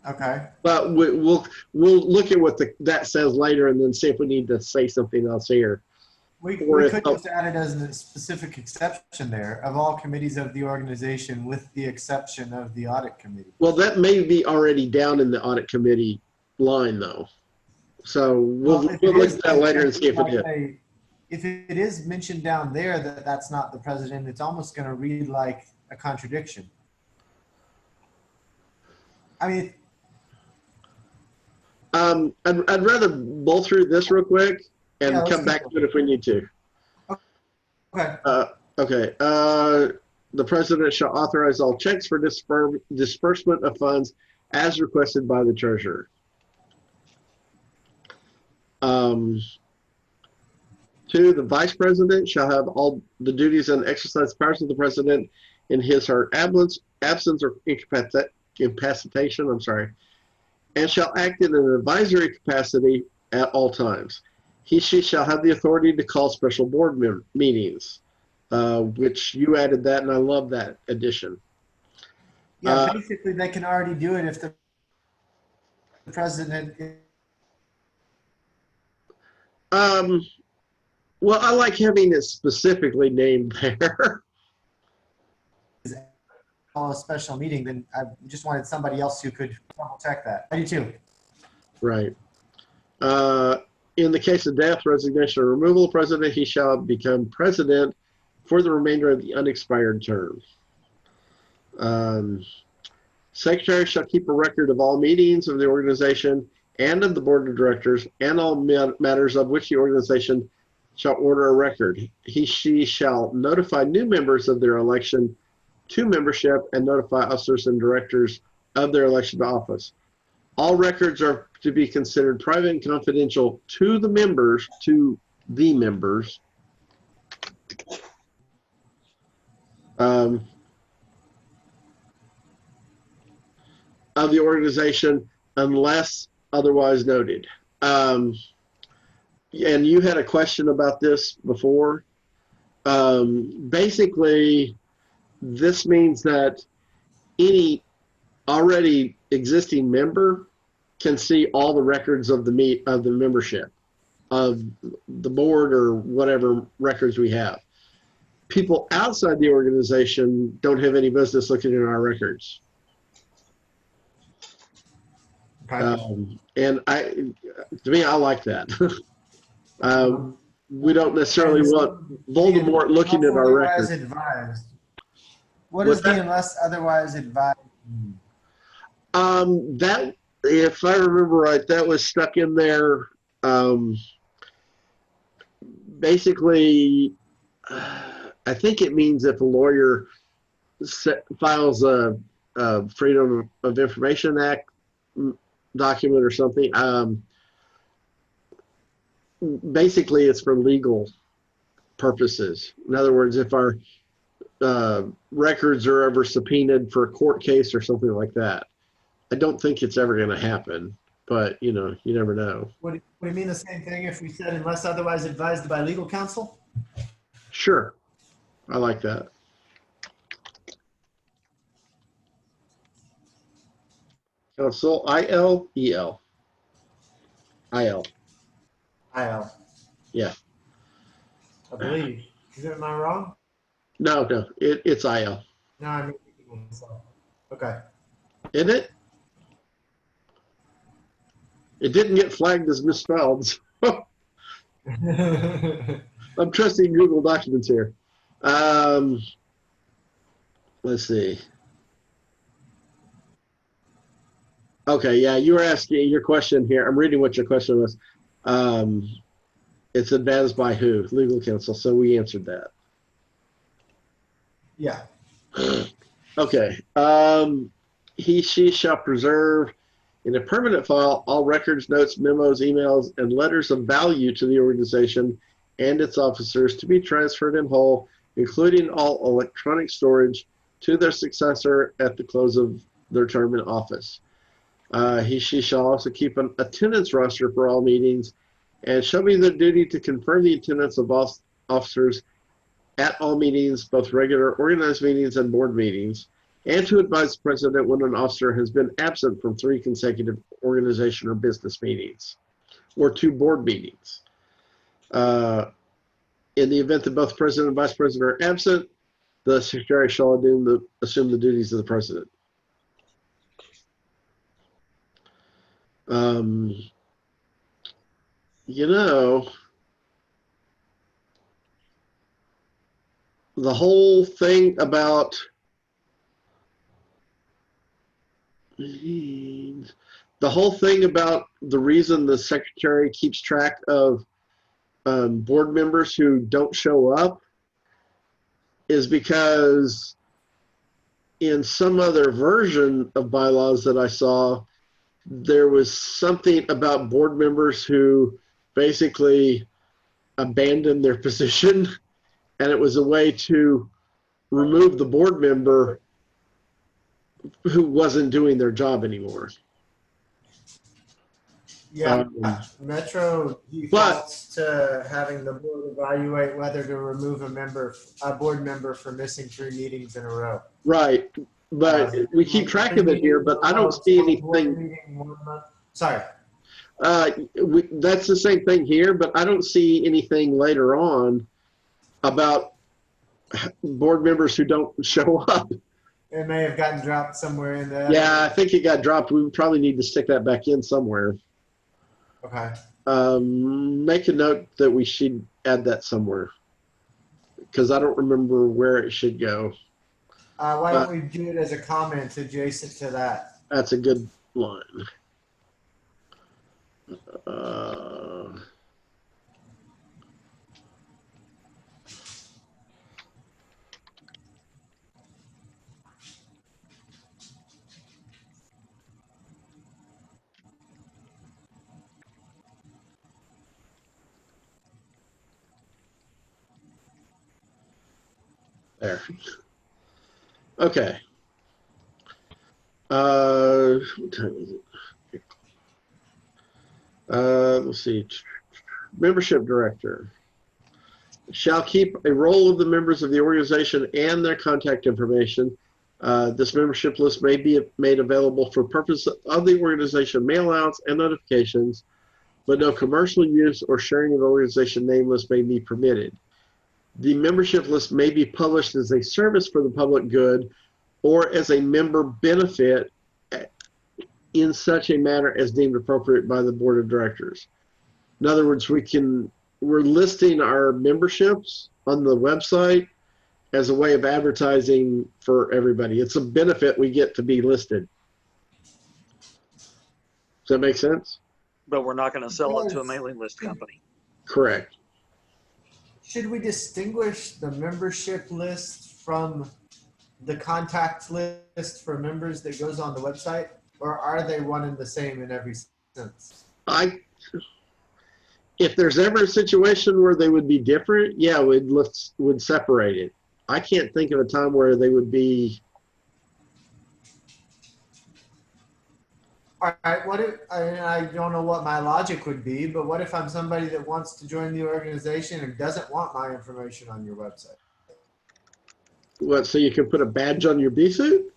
Okay. But we'll look at what that says later and then see if we need to say something else here. We could just add it as a specific exception there of all committees of the organization with the exception of the audit committee. Well, that may be already down in the audit committee line though. So we'll look at that later and see if it is. If it is mentioned down there that that's not the president, it's almost going to read like a contradiction. I mean, I'd rather bowl through this real quick and come back to it if we need to. Okay. Okay. The president shall authorize all checks for disbursement of funds as requested by the treasurer. 2, the vice president shall have all the duties and exercise powers of the president in his or her absence or incapacitation, and shall act in an advisory capacity at all times. She shall have the authority to call special board meetings, which you added that, and I love that addition. Yeah, basically they can already do it if the president. Well, I like having it specifically named there. A special meeting, then I just wanted somebody else who could double check that. I do too. Right. In the case of death, resignation, or removal of president, he shall become president for the remainder of the unexpired term. Secretary shall keep a record of all meetings of the organization and of the board of directors and all matters of which the organization shall order a record. She shall notify new members of their election to membership and notify officers and directors of their election to office. All records are to be considered private and confidential to the members, of the organization unless otherwise noted. And you had a question about this before. Basically, this means that any already existing member can see all the records of the membership of the board or whatever records we have. People outside the organization don't have any business looking at our records. And to me, I like that. We don't necessarily want Voldemort looking at our records. Advised. What does the unless otherwise advised mean? That, if I remember right, that was stuck in there. Basically, I think it means if a lawyer files a Freedom of Information Act document or something, basically it's for legal purposes. In other words, if our records are ever subpoenaed for a court case or something like that. I don't think it's ever going to happen, but you never know. What do you mean the same thing if we said unless otherwise advised by legal counsel? Sure. I like that. Counsel, I-L-E-L. I-L. I-L. Yeah. I believe. Am I wrong? No, it's I-L. No, I mean, so. Okay. Isn't it? It didn't get flagged as misspelled. I'm trusting Google Documents here. Let's see. Okay, yeah, you were asking your question here. I'm reading what your question was. It's advised by who? Legal counsel. So we answered that. Yeah. Okay. She shall preserve in a permanent file all records, notes, memos, emails, and letters of value to the organization and its officers to be transferred in whole, including all electronic storage, to their successor at the close of their term in office. She shall also keep an attendance roster for all meetings and shall be the duty to confirm the attendance of officers at all meetings, both regular organized meetings and board meetings, and to advise the president when an officer has been absent from 3 consecutive organization or business meetings or 2 board meetings. In the event that both president and vice president are absent, the secretary shall assume the duties of the president. The whole thing about the reason the secretary keeps track of board members who don't show up is because in some other version of bylaws that I saw, there was something about board members who basically abandoned their position, and it was a way to remove the board member who wasn't doing their job anymore. Yeah, Metro defaults to having the board evaluate whether to remove a board member for missing 3 meetings in a row. Right, but we keep track of it here, but I don't see anything. Sorry. That's the same thing here, but I don't see anything later on about board members who don't show up. It may have gotten dropped somewhere in there. Yeah, I think it got dropped. We probably need to stick that back in somewhere. Okay. Make a note that we should add that somewhere, because I don't remember where it should go. Why don't we do it as a comment adjacent to that? That's a good line. There. Okay. What time is it? Let's see. Membership director shall keep a roll of the members of the organization and their contact information. This membership list may be made available for purpose of the organization mail outs and notifications, but no commercial use or sharing of the organization name list may be permitted. The membership list may be published as a service for the public good or as a member benefit in such a manner as deemed appropriate by the board of directors. In other words, we're listing our memberships on the website as a way of advertising for everybody. It's a benefit we get to be listed. Does that make sense? But we're not going to sell it to a mailing list company. Correct. Should we distinguish the membership list from the contact list for members that goes on the website, or are they one and the same in every sense? If there's ever a situation where they would be different, yeah, we'd separate it. I can't think of a time where they would be. All right, what if, I don't know what my logic would be, but what if I'm somebody that wants to join the organization and doesn't want my information on your website? What, so you can put a badge on your bee suit?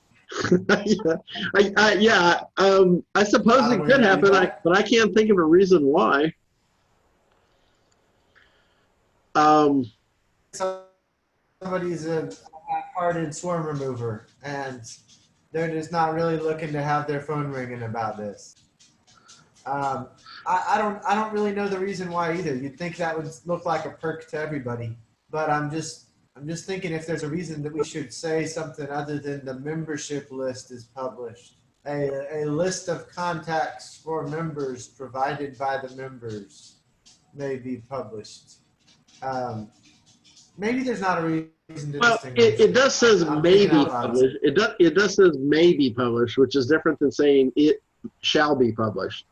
Yeah, I suppose it could happen, but I can't think of a reason why. Somebody's a half-hearted swarm remover, and they're just not really looking to have their phone ringing about this. I don't really know the reason why either. You'd think that would look like a perk to everybody, but I'm just thinking if there's a reason that we should say something other than the membership list is published. A list of contacts for members provided by the members may be published. Maybe there's not a reason to distinguish. It does says may be published. It does says may be published, which is different than saying it shall be published.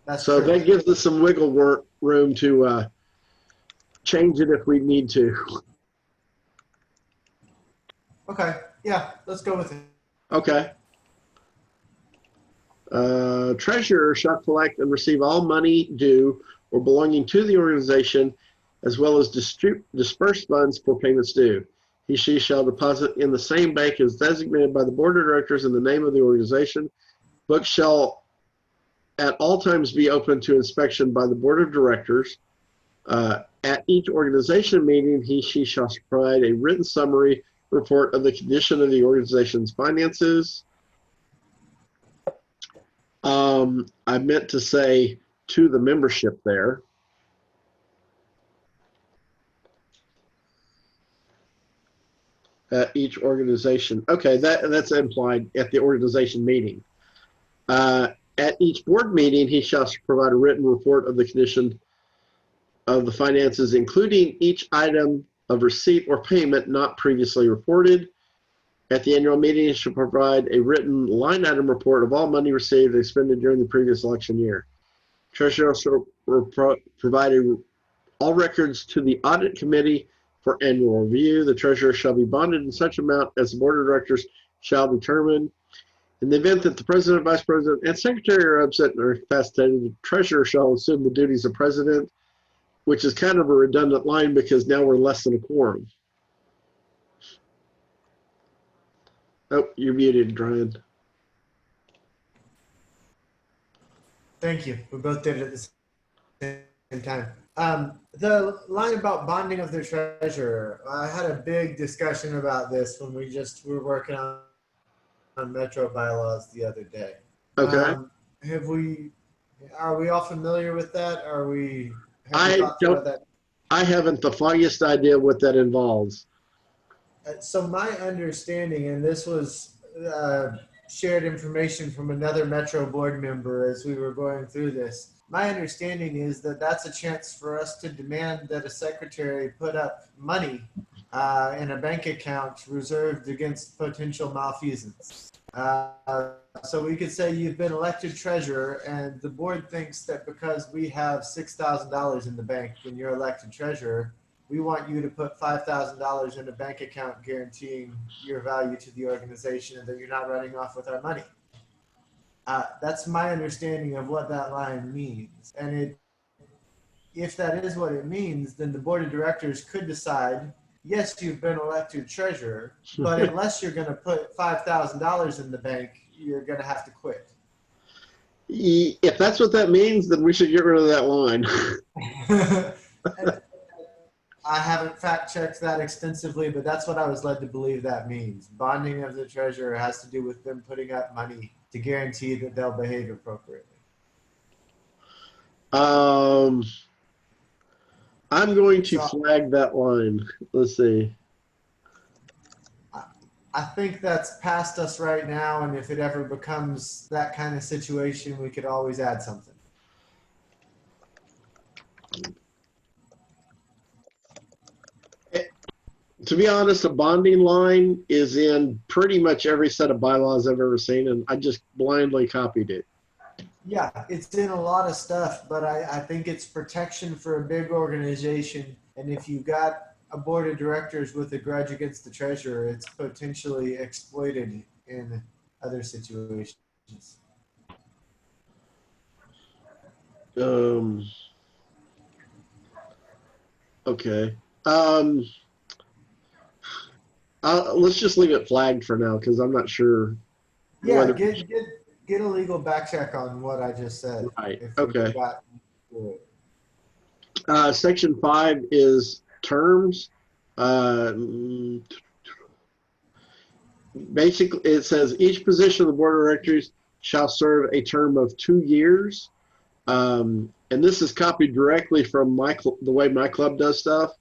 That's so true. That gives us some wiggle room to change it if we need to. Okay. Yeah, let's go with it. Okay. Treasurer shall collect and receive all money due or belonging to the organization, as well as disperse funds for payments due. She shall deposit in the same bank as designated by the board of directors in the name of the organization. Books shall at all times be open to inspection by the board of directors. At each organization meeting, she shall provide a written summary report of the condition of the organization's finances. I meant to say to the membership there. At each organization. Okay, that's implied at the organization meeting. At each board meeting, he shall provide a written report of the condition of the finances, including each item of receipt or payment not previously reported. At the annual meeting, he shall provide a written line item report of all money received and expended during the previous election year. Treasurer shall provide a all records to the audit committee for annual review. The treasurer shall be bonded in such amount as the board of directors shall determine. In the event that the president, vice president, and secretary are absent or incapacitated, the treasurer shall assume the duties of president, which is kind of a redundant line because now we're less than a quorum. Oh, you're muted, Brian. Thank you. We both did it at the same time. The line about bonding of the treasurer, I had a big discussion about this when we were working on Metro bylaws the other day. Okay. Are we all familiar with that? Have we I thought through don't. that? I haven't the foggiest idea what that involves. So my understanding, and this was shared information from another Metro board member as we were going through this. My understanding is that that's a chance for us to demand that a secretary put up money in a bank account reserved against potential malfeasance. So we could say you've been elected treasurer, and the board thinks that because we have $6,000 in the bank when you're elected treasurer, we want you to put $5,000 in a bank account guaranteeing your value to the organization and that you're not running off with our money. That's my understanding of what that line means. And if that is what it means, then the board of directors could decide, yes, you've been elected treasurer, but unless you're going to put $5,000 in the bank, you're going to have to quit. If that's what that means, then we should get rid of that line. I haven't fact checked that extensively, but that's what I was led to believe that means. Bonding of the treasurer has to do with them putting up money to guarantee that they'll behave appropriately. I'm going to flag that line. Let's see. I think that's past us right now, and if it ever becomes that kind of situation, we could always add something. To be honest, a bonding line is in pretty much every set of bylaws I've ever seen, and I just blindly copied it. Yeah, it's in a lot of stuff, but I think it's protection for a big organization. And if you've got a board of directors with a grudge against the treasurer, it's potentially exploited in other situations. Okay. Let's just leave it flagged for now because I'm not sure. Yeah, get a legal back check on what I just said. Right. If Okay. Got Section 5 is terms. Basically, it says each position of the board of directors shall serve a term of 2 years. And this is copied directly from the way my club does stuff.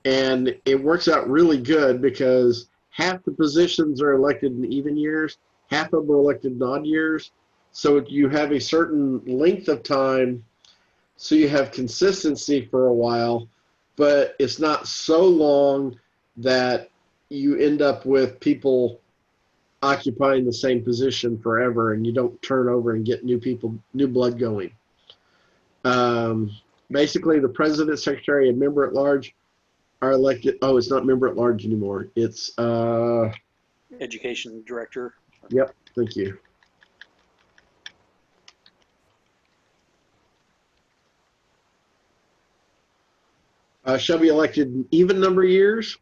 And it works out really good because half the positions are elected in even years, half of them are elected in odd years. So you have a certain length of time, so you have consistency for a while, but it's not so long that you end up with people occupying the same position forever and you don't turn over and get new blood going. Basically, the president, secretary, and member at large are elected. Oh, it's not member at large anymore. It's Education director. Yep, thank you. Shall be elected in even number of years.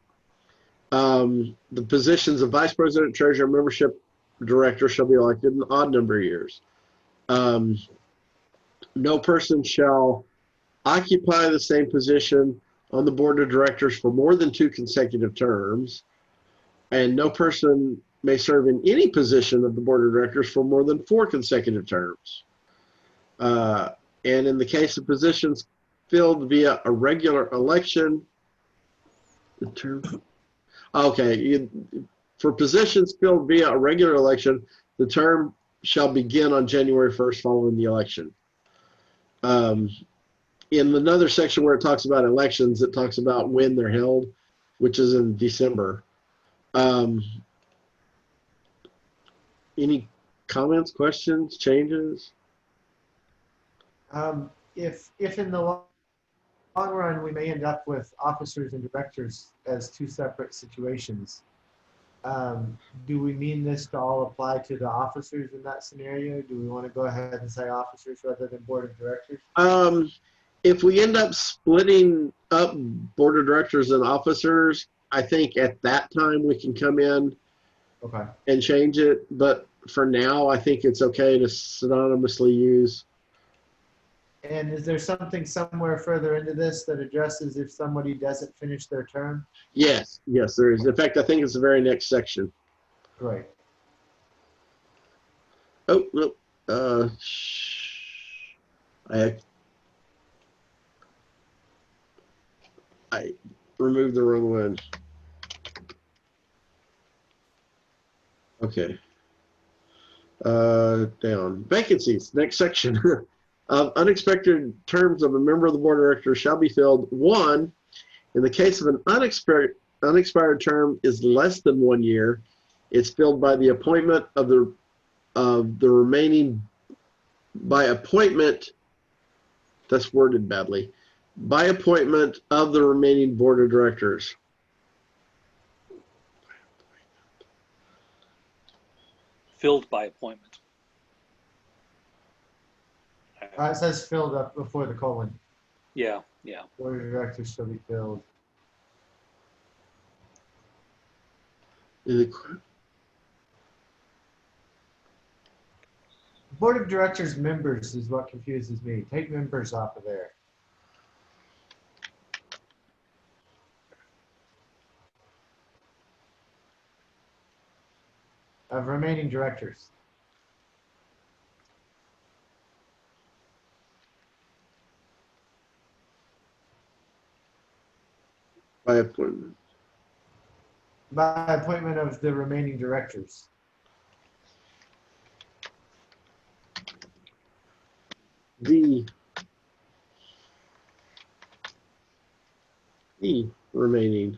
The positions of vice president, treasurer, membership director shall be elected in odd number of years. No person shall occupy the same position on the board of directors for more than 2 consecutive terms, and no person may serve in any position of the board of directors for more than 4 consecutive terms. And in the case of positions filled via a regular election, for positions filled via a regular election, the term shall begin on January 1st following the election. In another section where it talks about elections, it talks about when they're held, which is in December. Any comments, questions, changes? if in the run, we may end up with officers and directors as two separate situations. Do we mean this to all apply to the officers in that scenario? Do we want to go ahead and say officers rather than board of directors? If we end up splitting up board of directors and officers, I think at that time we can come in Okay. and change it. But for now, I think it's okay to synonymously use. And is there something somewhere further into this that addresses if somebody doesn't finish their term? Yes, yes, there is. In fact, I think it's the very next section. Great. Oh, no. I removed the wrong one. Okay. Down. Vacancies, next section. Unexpected terms of a member of the board of directors shall be filled. 1, in the case of an unexpired term is less than 1 year, it's filled by the appointment of the remaining, by appointment, that's worded badly, by appointment of the remaining board of directors. Filled by appointment. It says filled up before the colon. Yeah, yeah. Board of directors shall be filled. Board of directors members is what confuses me. Take members off of there. Of remaining directors. By appointment. By appointment of the remaining directors. The remaining.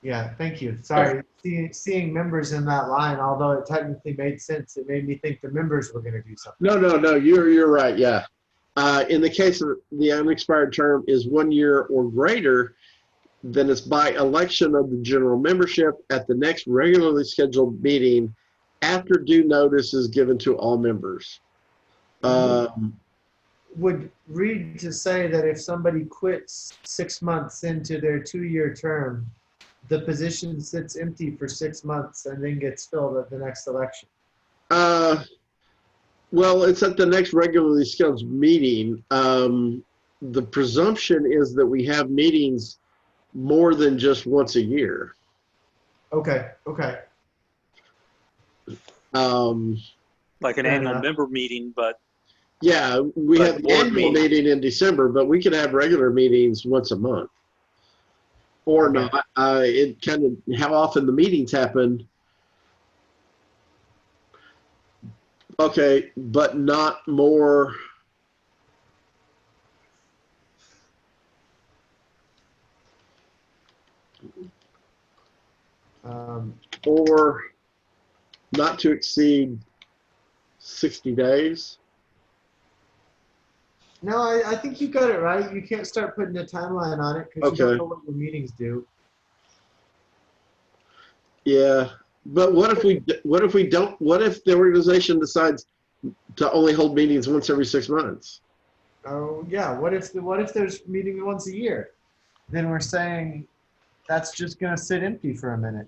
Yeah, thank you. Sorry, seeing members in that line, although it technically made sense, it made me think the members were going to do something. No, you're right, yeah. In the case of the unexpired term is 1 year or greater, then it's by election of the general membership at the next regularly scheduled meeting after due notice is given to all members. Would read to say that if somebody quits 6 months into their 2-year term, the position sits empty for 6 months and then gets filled at the next election. Well, it's at the next regularly scheduled meeting. The presumption is that we have meetings more than just once a year. Okay. Like an Fair annual enough. member meeting, but Yeah, we But have the board annual meeting in December, but we could have regular meetings once a month. Or Okay. not. It kind of, how often the meetings happen. Okay, but not more. Or not to exceed 60 days. No, I think you got it right. You can't start putting a timeline on it because you Okay. don't know what your meetings do. Yeah, but what if the organization decides to only hold meetings once every 6 months? Oh yeah. What if there's meeting once a year? Then we're saying that's just going to sit empty for a minute.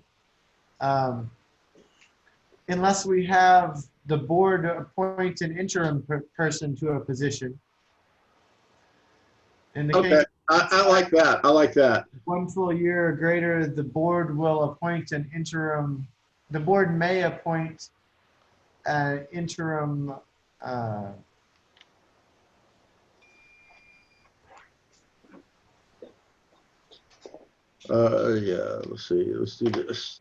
Unless we have the board appoint an interim person to a position. In the Okay, case I like that. I like that. 1 full year or greater, the board will appoint an interim. The board may appoint an interim. Yeah, let's see. Let's do this.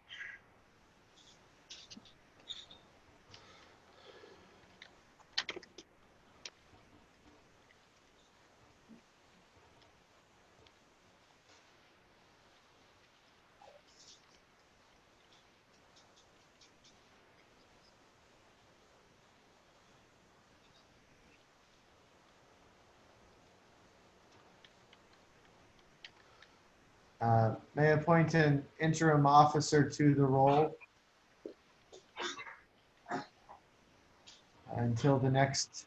May appoint an interim officer to the role until the next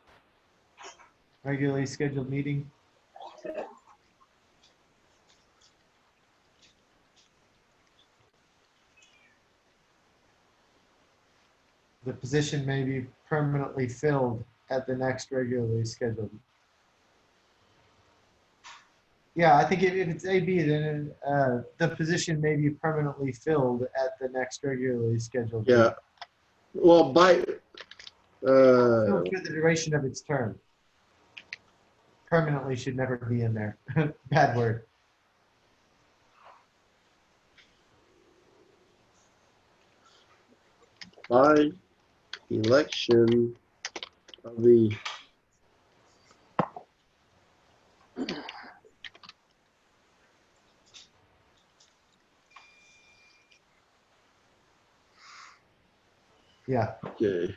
regularly scheduled meeting. The position may be permanently filled at the next regularly scheduled. Yeah, I think if it's AB, then the position may be permanently filled at the next regularly scheduled. Yeah. meeting. Well, Filled for the duration of its term. Permanently should never be in there. Bad word. by election of the Yeah. okay.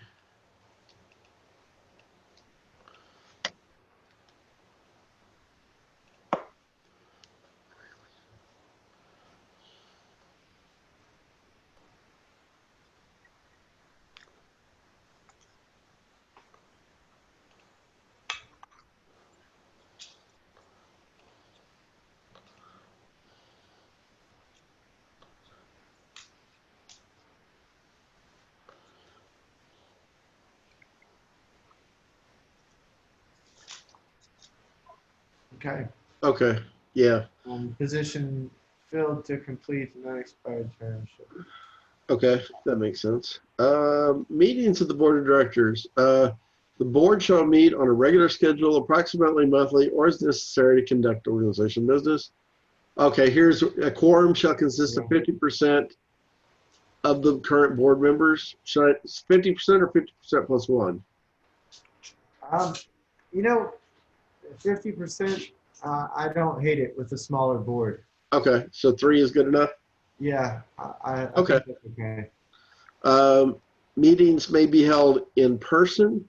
Okay. Okay. Yeah. Position filled to complete an unexpired term. Okay, that makes sense. Meetings of the board of directors. The board shall meet on a regular schedule, approximately monthly, or as necessary to conduct organization business. Okay, here's a quorum shall consist of 50% of the current board members. Should I 50% or 50% plus one? You know, 50%, I don't hate it with a smaller board. Okay, so 3 is good enough. Yeah, I Okay. think that's okay. Meetings may be held in person,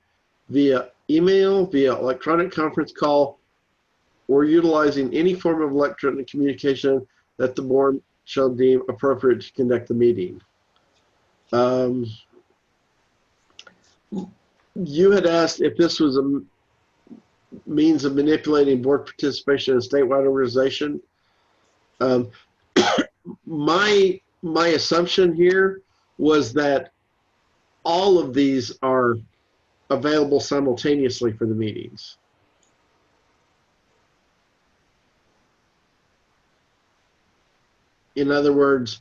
via email, via electronic conference call, or utilizing any form of electronic communication that the board shall deem appropriate to conduct the meeting. You had asked if this was a means of manipulating board participation in a statewide organization. My assumption here was that all of these are available simultaneously for the meetings. In other words,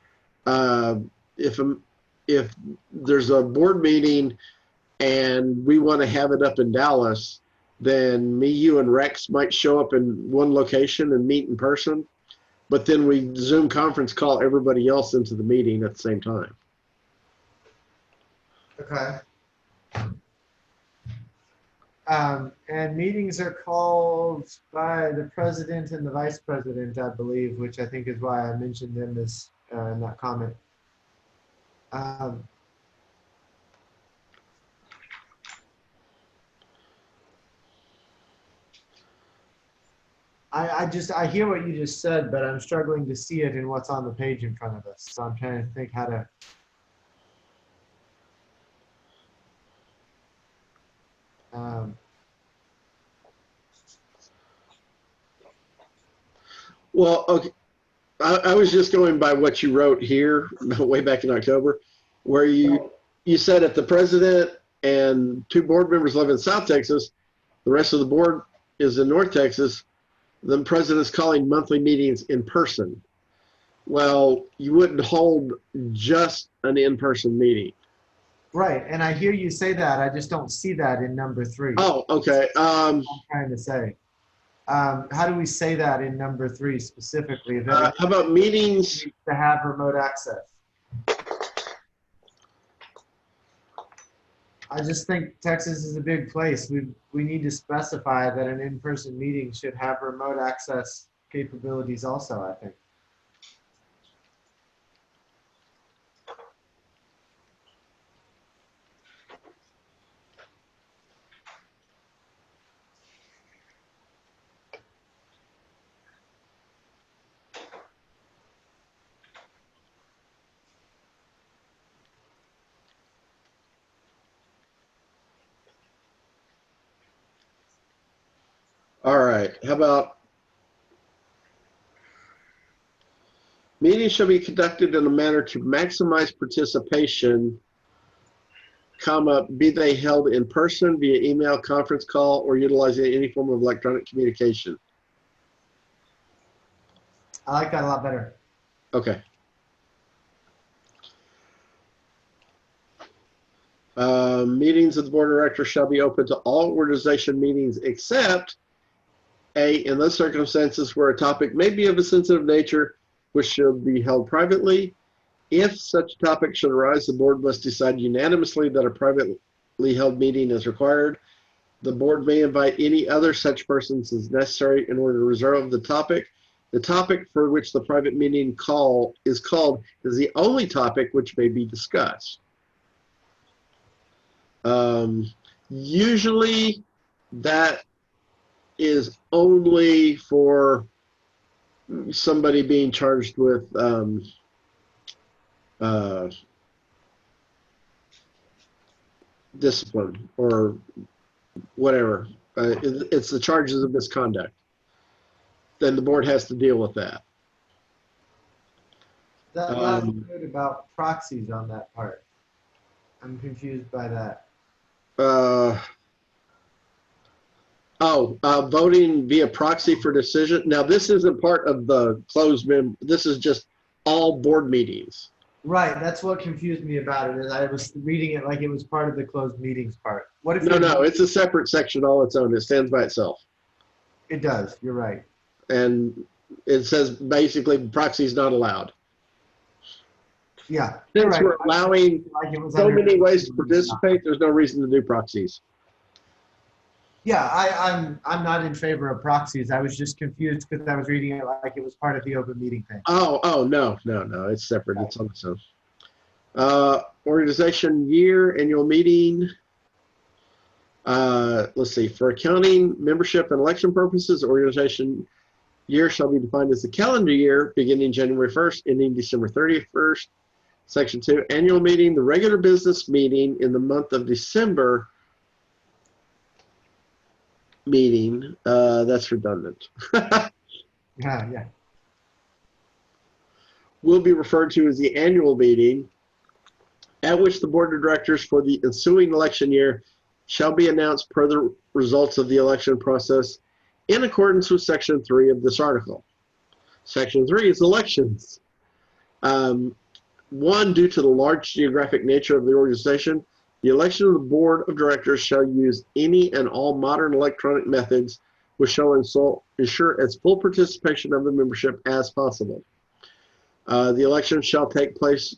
if there's a board meeting and we want to have it up in Dallas, then me, you, and Rex might show up in one location and meet in person, but then we Zoom conference call everybody else into the meeting at the same time. Okay. And meetings are called by the president and the vice president, I believe, which I think is why I mentioned them as in that comment. I hear what you just said, but I'm struggling to see it in what's on the page in front of us. So I'm trying to think how to. Well, okay. I was just going by what you wrote here way back in October, where you said if the president and 2 board members live in South Texas, the rest of the board is in North Texas, the president's calling monthly meetings in person. Well, you wouldn't hold just an in-person meeting. Right, and I hear you say that. I just don't see that in number 3. Oh, okay. I'm trying to say. How do we say that in number 3 specifically? That how about meetings? to have remote access. I just think Texas is a big place. We need to specify that an in-person meeting should have remote access capabilities also, I think. All right. How about meetings shall be conducted in a manner to maximize participation, comma, be they held in person, via email, conference call, or utilizing any form of electronic communication. I like that a lot better. Okay. Meetings of the board of directors shall be open to all organization meetings except A, in those circumstances where a topic may be of a sensitive nature, which should be held privately. If such topic should arise, the board must decide unanimously that a privately held meeting is required. The board may invite any other such persons as necessary in order to resolve the topic. The topic for which the private meeting is called is the only topic which may be discussed. Usually that is only for somebody being charged with discipline or whatever. It's the charges of misconduct. Then the board has to deal with that. That last bit about proxies on that part. I'm confused by that. Voting via proxy for decision. Now, this isn't part of the closed this is just all board meetings. Right, that's what confused me about it. Is I was reading it like it was part of the closed meetings part. What if No, it's a separate section all its own. It stands by itself. It does. You're right. And it says basically proxy is not allowed. Yeah. Since right. we're allowing so many ways to participate, there's no reason to do proxies. Yeah, I'm not in favor of proxies. I was just confused because I was reading it like it was part of the open meeting thing. No. It's separate. It's on its own. Organization year, annual meeting. Let's see. For accounting, membership, and election purposes, organization year shall be defined as the calendar year beginning January 1st, ending December 31st. Section 2, annual meeting, the regular business meeting in the month of December meeting. That's redundant. Yeah. Will be referred to as the annual meeting, at which the board of directors for the ensuing election year shall be announced per the results of the election process in accordance with Section 3 of this article. Section 3 is elections. One, due to the large geographic nature of the organization, the election of the board of directors shall use any and all modern electronic methods which shall ensure as full participation of the membership as possible. The election shall take place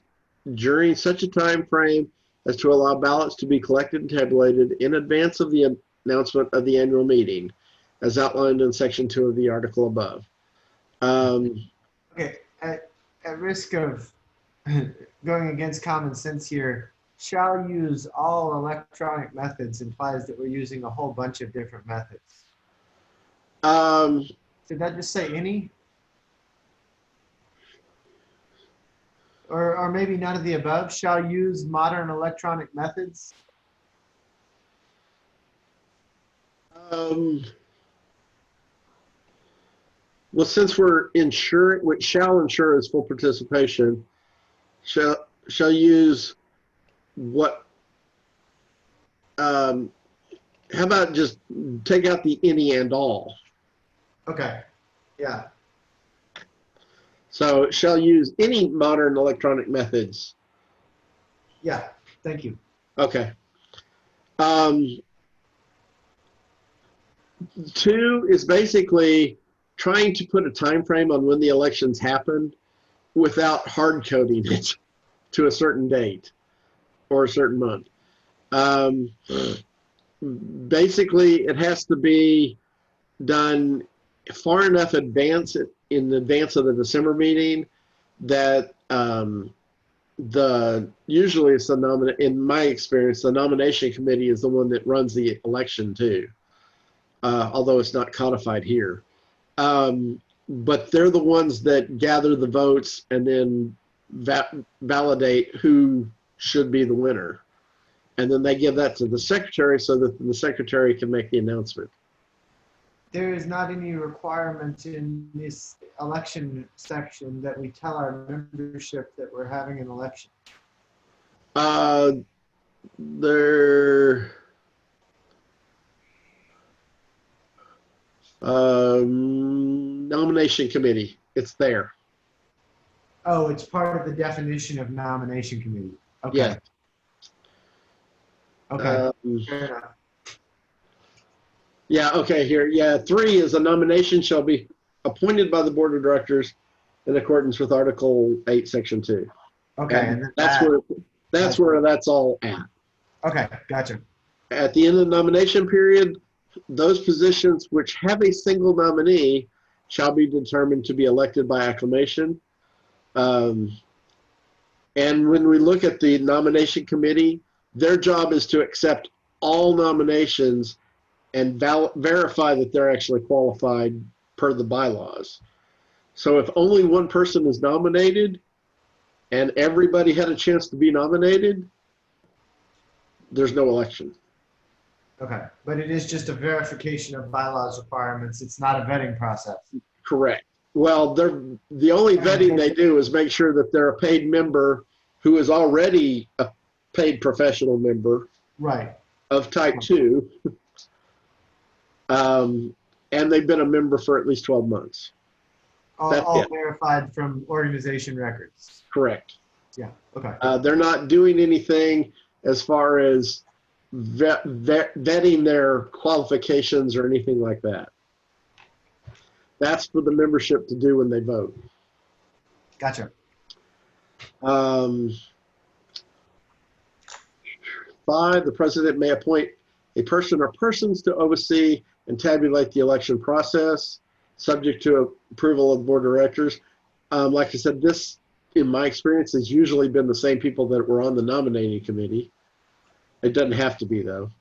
during such a time frame as to allow ballots to be collected and tabulated in advance of the announcement of the annual meeting, as outlined in Section 2 of the article above. Okay, at risk of going against common sense here, shall use all electronic methods implies that we're using a whole bunch of different methods. Did that just say any? Or maybe none of the above? Shall use modern electronic methods? Well, since we're ensuring, which shall ensure is full participation, shall use what, how about just take out the any and all? Okay, yeah. So shall use any modern electronic methods. Yeah, thank you. Okay. 2 is basically trying to put a time frame on when the elections happen without hard coding it to a certain date or a certain month. Basically, it has to be done far enough in advance of the December meeting that usually it's in my experience, the nomination committee is the one that runs the election too, although it's not codified here. But they're the ones that gather the votes and then validate who should be the winner. And then they give that to the secretary so that the secretary can make the announcement. There is not any requirement in this election section that we tell our membership that we're having an election. Their nomination committee. It's there. Oh, it's part of the definition of nomination committee. Okay. Yeah. Okay. Fair enough. Yeah, okay, here. Yeah, 3 is a nomination shall be appointed by the board of directors in accordance with Article 8, Section 2. Okay. And then that's where that's all at. Okay. Gotcha. At the end of the nomination period, those positions which have a single nominee shall be determined to be elected by acclamation. And when we look at the nomination committee, their job is to accept all nominations and verify that they're actually qualified per the bylaws. So if only one person is nominated and everybody had a chance to be nominated, there's no election. Okay. But it is just a verification of bylaws requirements. It's not a vetting process. Correct. Well, the only vetting they do is make sure that they're a paid member who is already a paid professional member Right. of type 2. And they've been a member for at least 12 months. All verified from organization records. Correct. Yeah. Okay. They're not doing anything as far as vetting their qualifications or anything like that. That's for the membership to do when they vote. Gotcha. 5, the president may appoint a person or persons to oversee and tabulate the election process, subject to approval of the board of directors. Like I said, this, in my experience, has usually been the same people that were on the nominating committee. It doesn't have to be, though.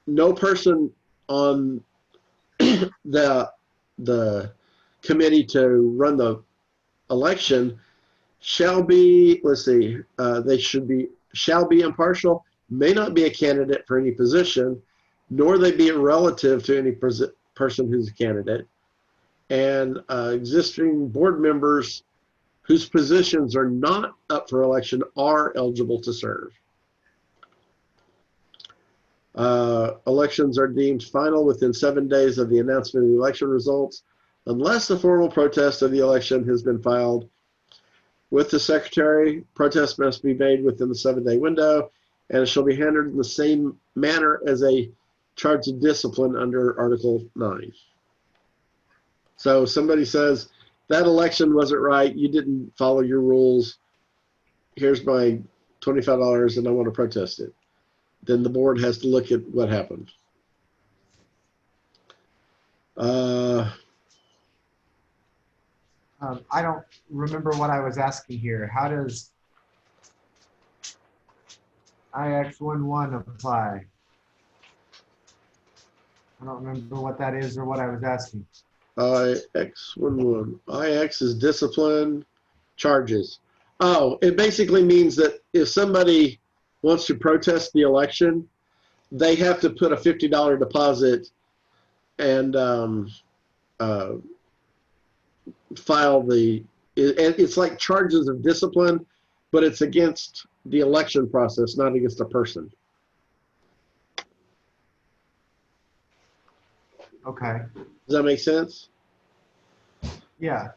No person on the committee to run the election shall be, shall be impartial, may not be a candidate for any position, nor they be a relative to any person who's a candidate. And existing board members whose positions are not up for election are eligible to serve. Elections are deemed final within 7 days of the announcement of the election results, unless the formal protest of the election has been filed with the secretary. Protest must be made within the 7-day window, and it shall be handled in the same manner as a charge of discipline under Article 9. So somebody says, that election wasn't right, you didn't follow your rules, here's my $25 and I want to protest it. Then the board has to look at what happened. I don't remember what I was asking here. How does IX11 apply? I don't remember what that is or what I was asking. IX11. IX is discipline charges. Oh, it basically means that if somebody wants to protest the election, they have to put a $50 deposit and file it's like charges of discipline, but it's against the election process, not against a person. Okay. Does that make sense? Yeah.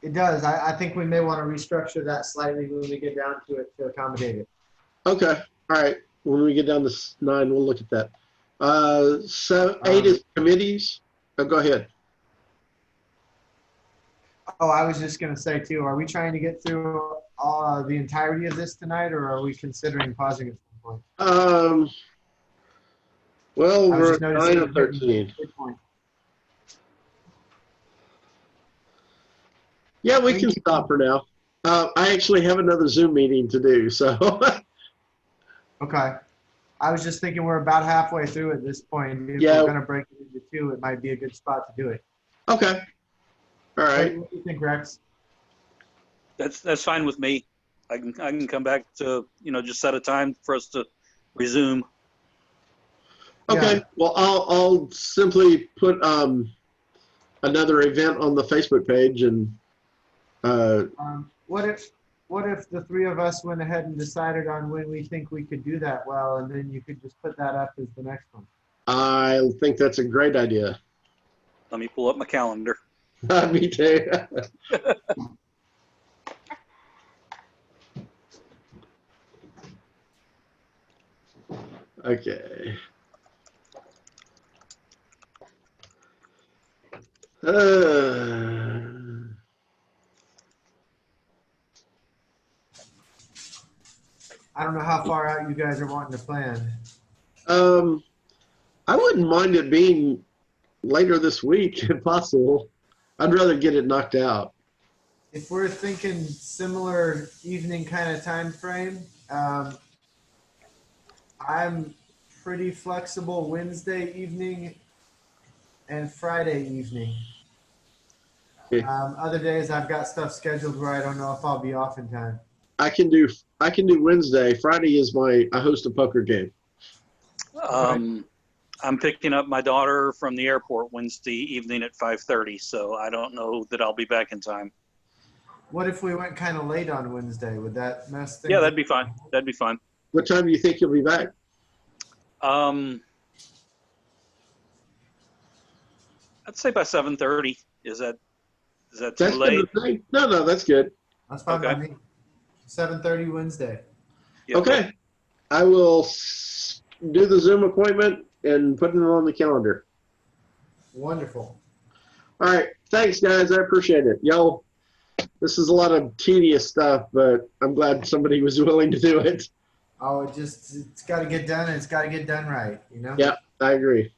It does. I think we may want to restructure that slightly when we get down to it to accommodate it. Okay. All right. When we get down to 9, we'll look at that. 8 is committees. Oh, go ahead. Oh, I was just going to say too, are we trying to get through the entirety of this tonight, or are we considering pausing at some point? Well, we're at 9 or 13. Good point. Yeah, we can stop for now. I actually have another Zoom meeting to do, so. Okay. I was just thinking we're about halfway through at this point. If Yeah. we're going to break it into 2, it might be a good spot to do it. Okay. All right. What do you think, Rex? That's fine with me. I can come back to, just set a time for us to resume. Okay. Yeah. Well, I'll simply put another event on the Facebook page, and What if the three of us went ahead and decided on when we think we could do that well, and then you could just put that up as the next one? I think that's a great idea. Let me pull up my calendar. Me too. Okay. I don't know how far out you guys are wanting to plan. I wouldn't mind it being later this week if possible. I'd rather get it knocked out. If we're thinking similar evening kind of time frame, I'm pretty flexible Wednesday evening and Friday evening. Okay. Other days I've got stuff scheduled where I don't know if I'll be off in time. I can do Wednesday. Friday is I host a poker game. I'm picking up my daughter from the airport Wednesday evening at 5:30, so I don't know that I'll be back in time. What if we went kind of late on Wednesday? Would that mess things Yeah, up? that'd be fine. That'd be fine. What time do you think you'll be back? I'd say by 7:30. Is that too That's late? good to say. No, that's good. That's fine Okay. by me. 7:30 Wednesday. Yeah. Okay. I will do the Zoom appointment and put it on the calendar. Wonderful. All right. Thanks, guys. I appreciate it. Y'all, this is a lot of tedious stuff, but I'm glad somebody was willing to do it. Oh, it's got to get done, and it's got to get done right, you know? Yep, I agree.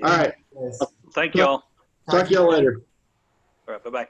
All right. Yes. Thank y'all. Talk to y'all later. All right. Bye-bye.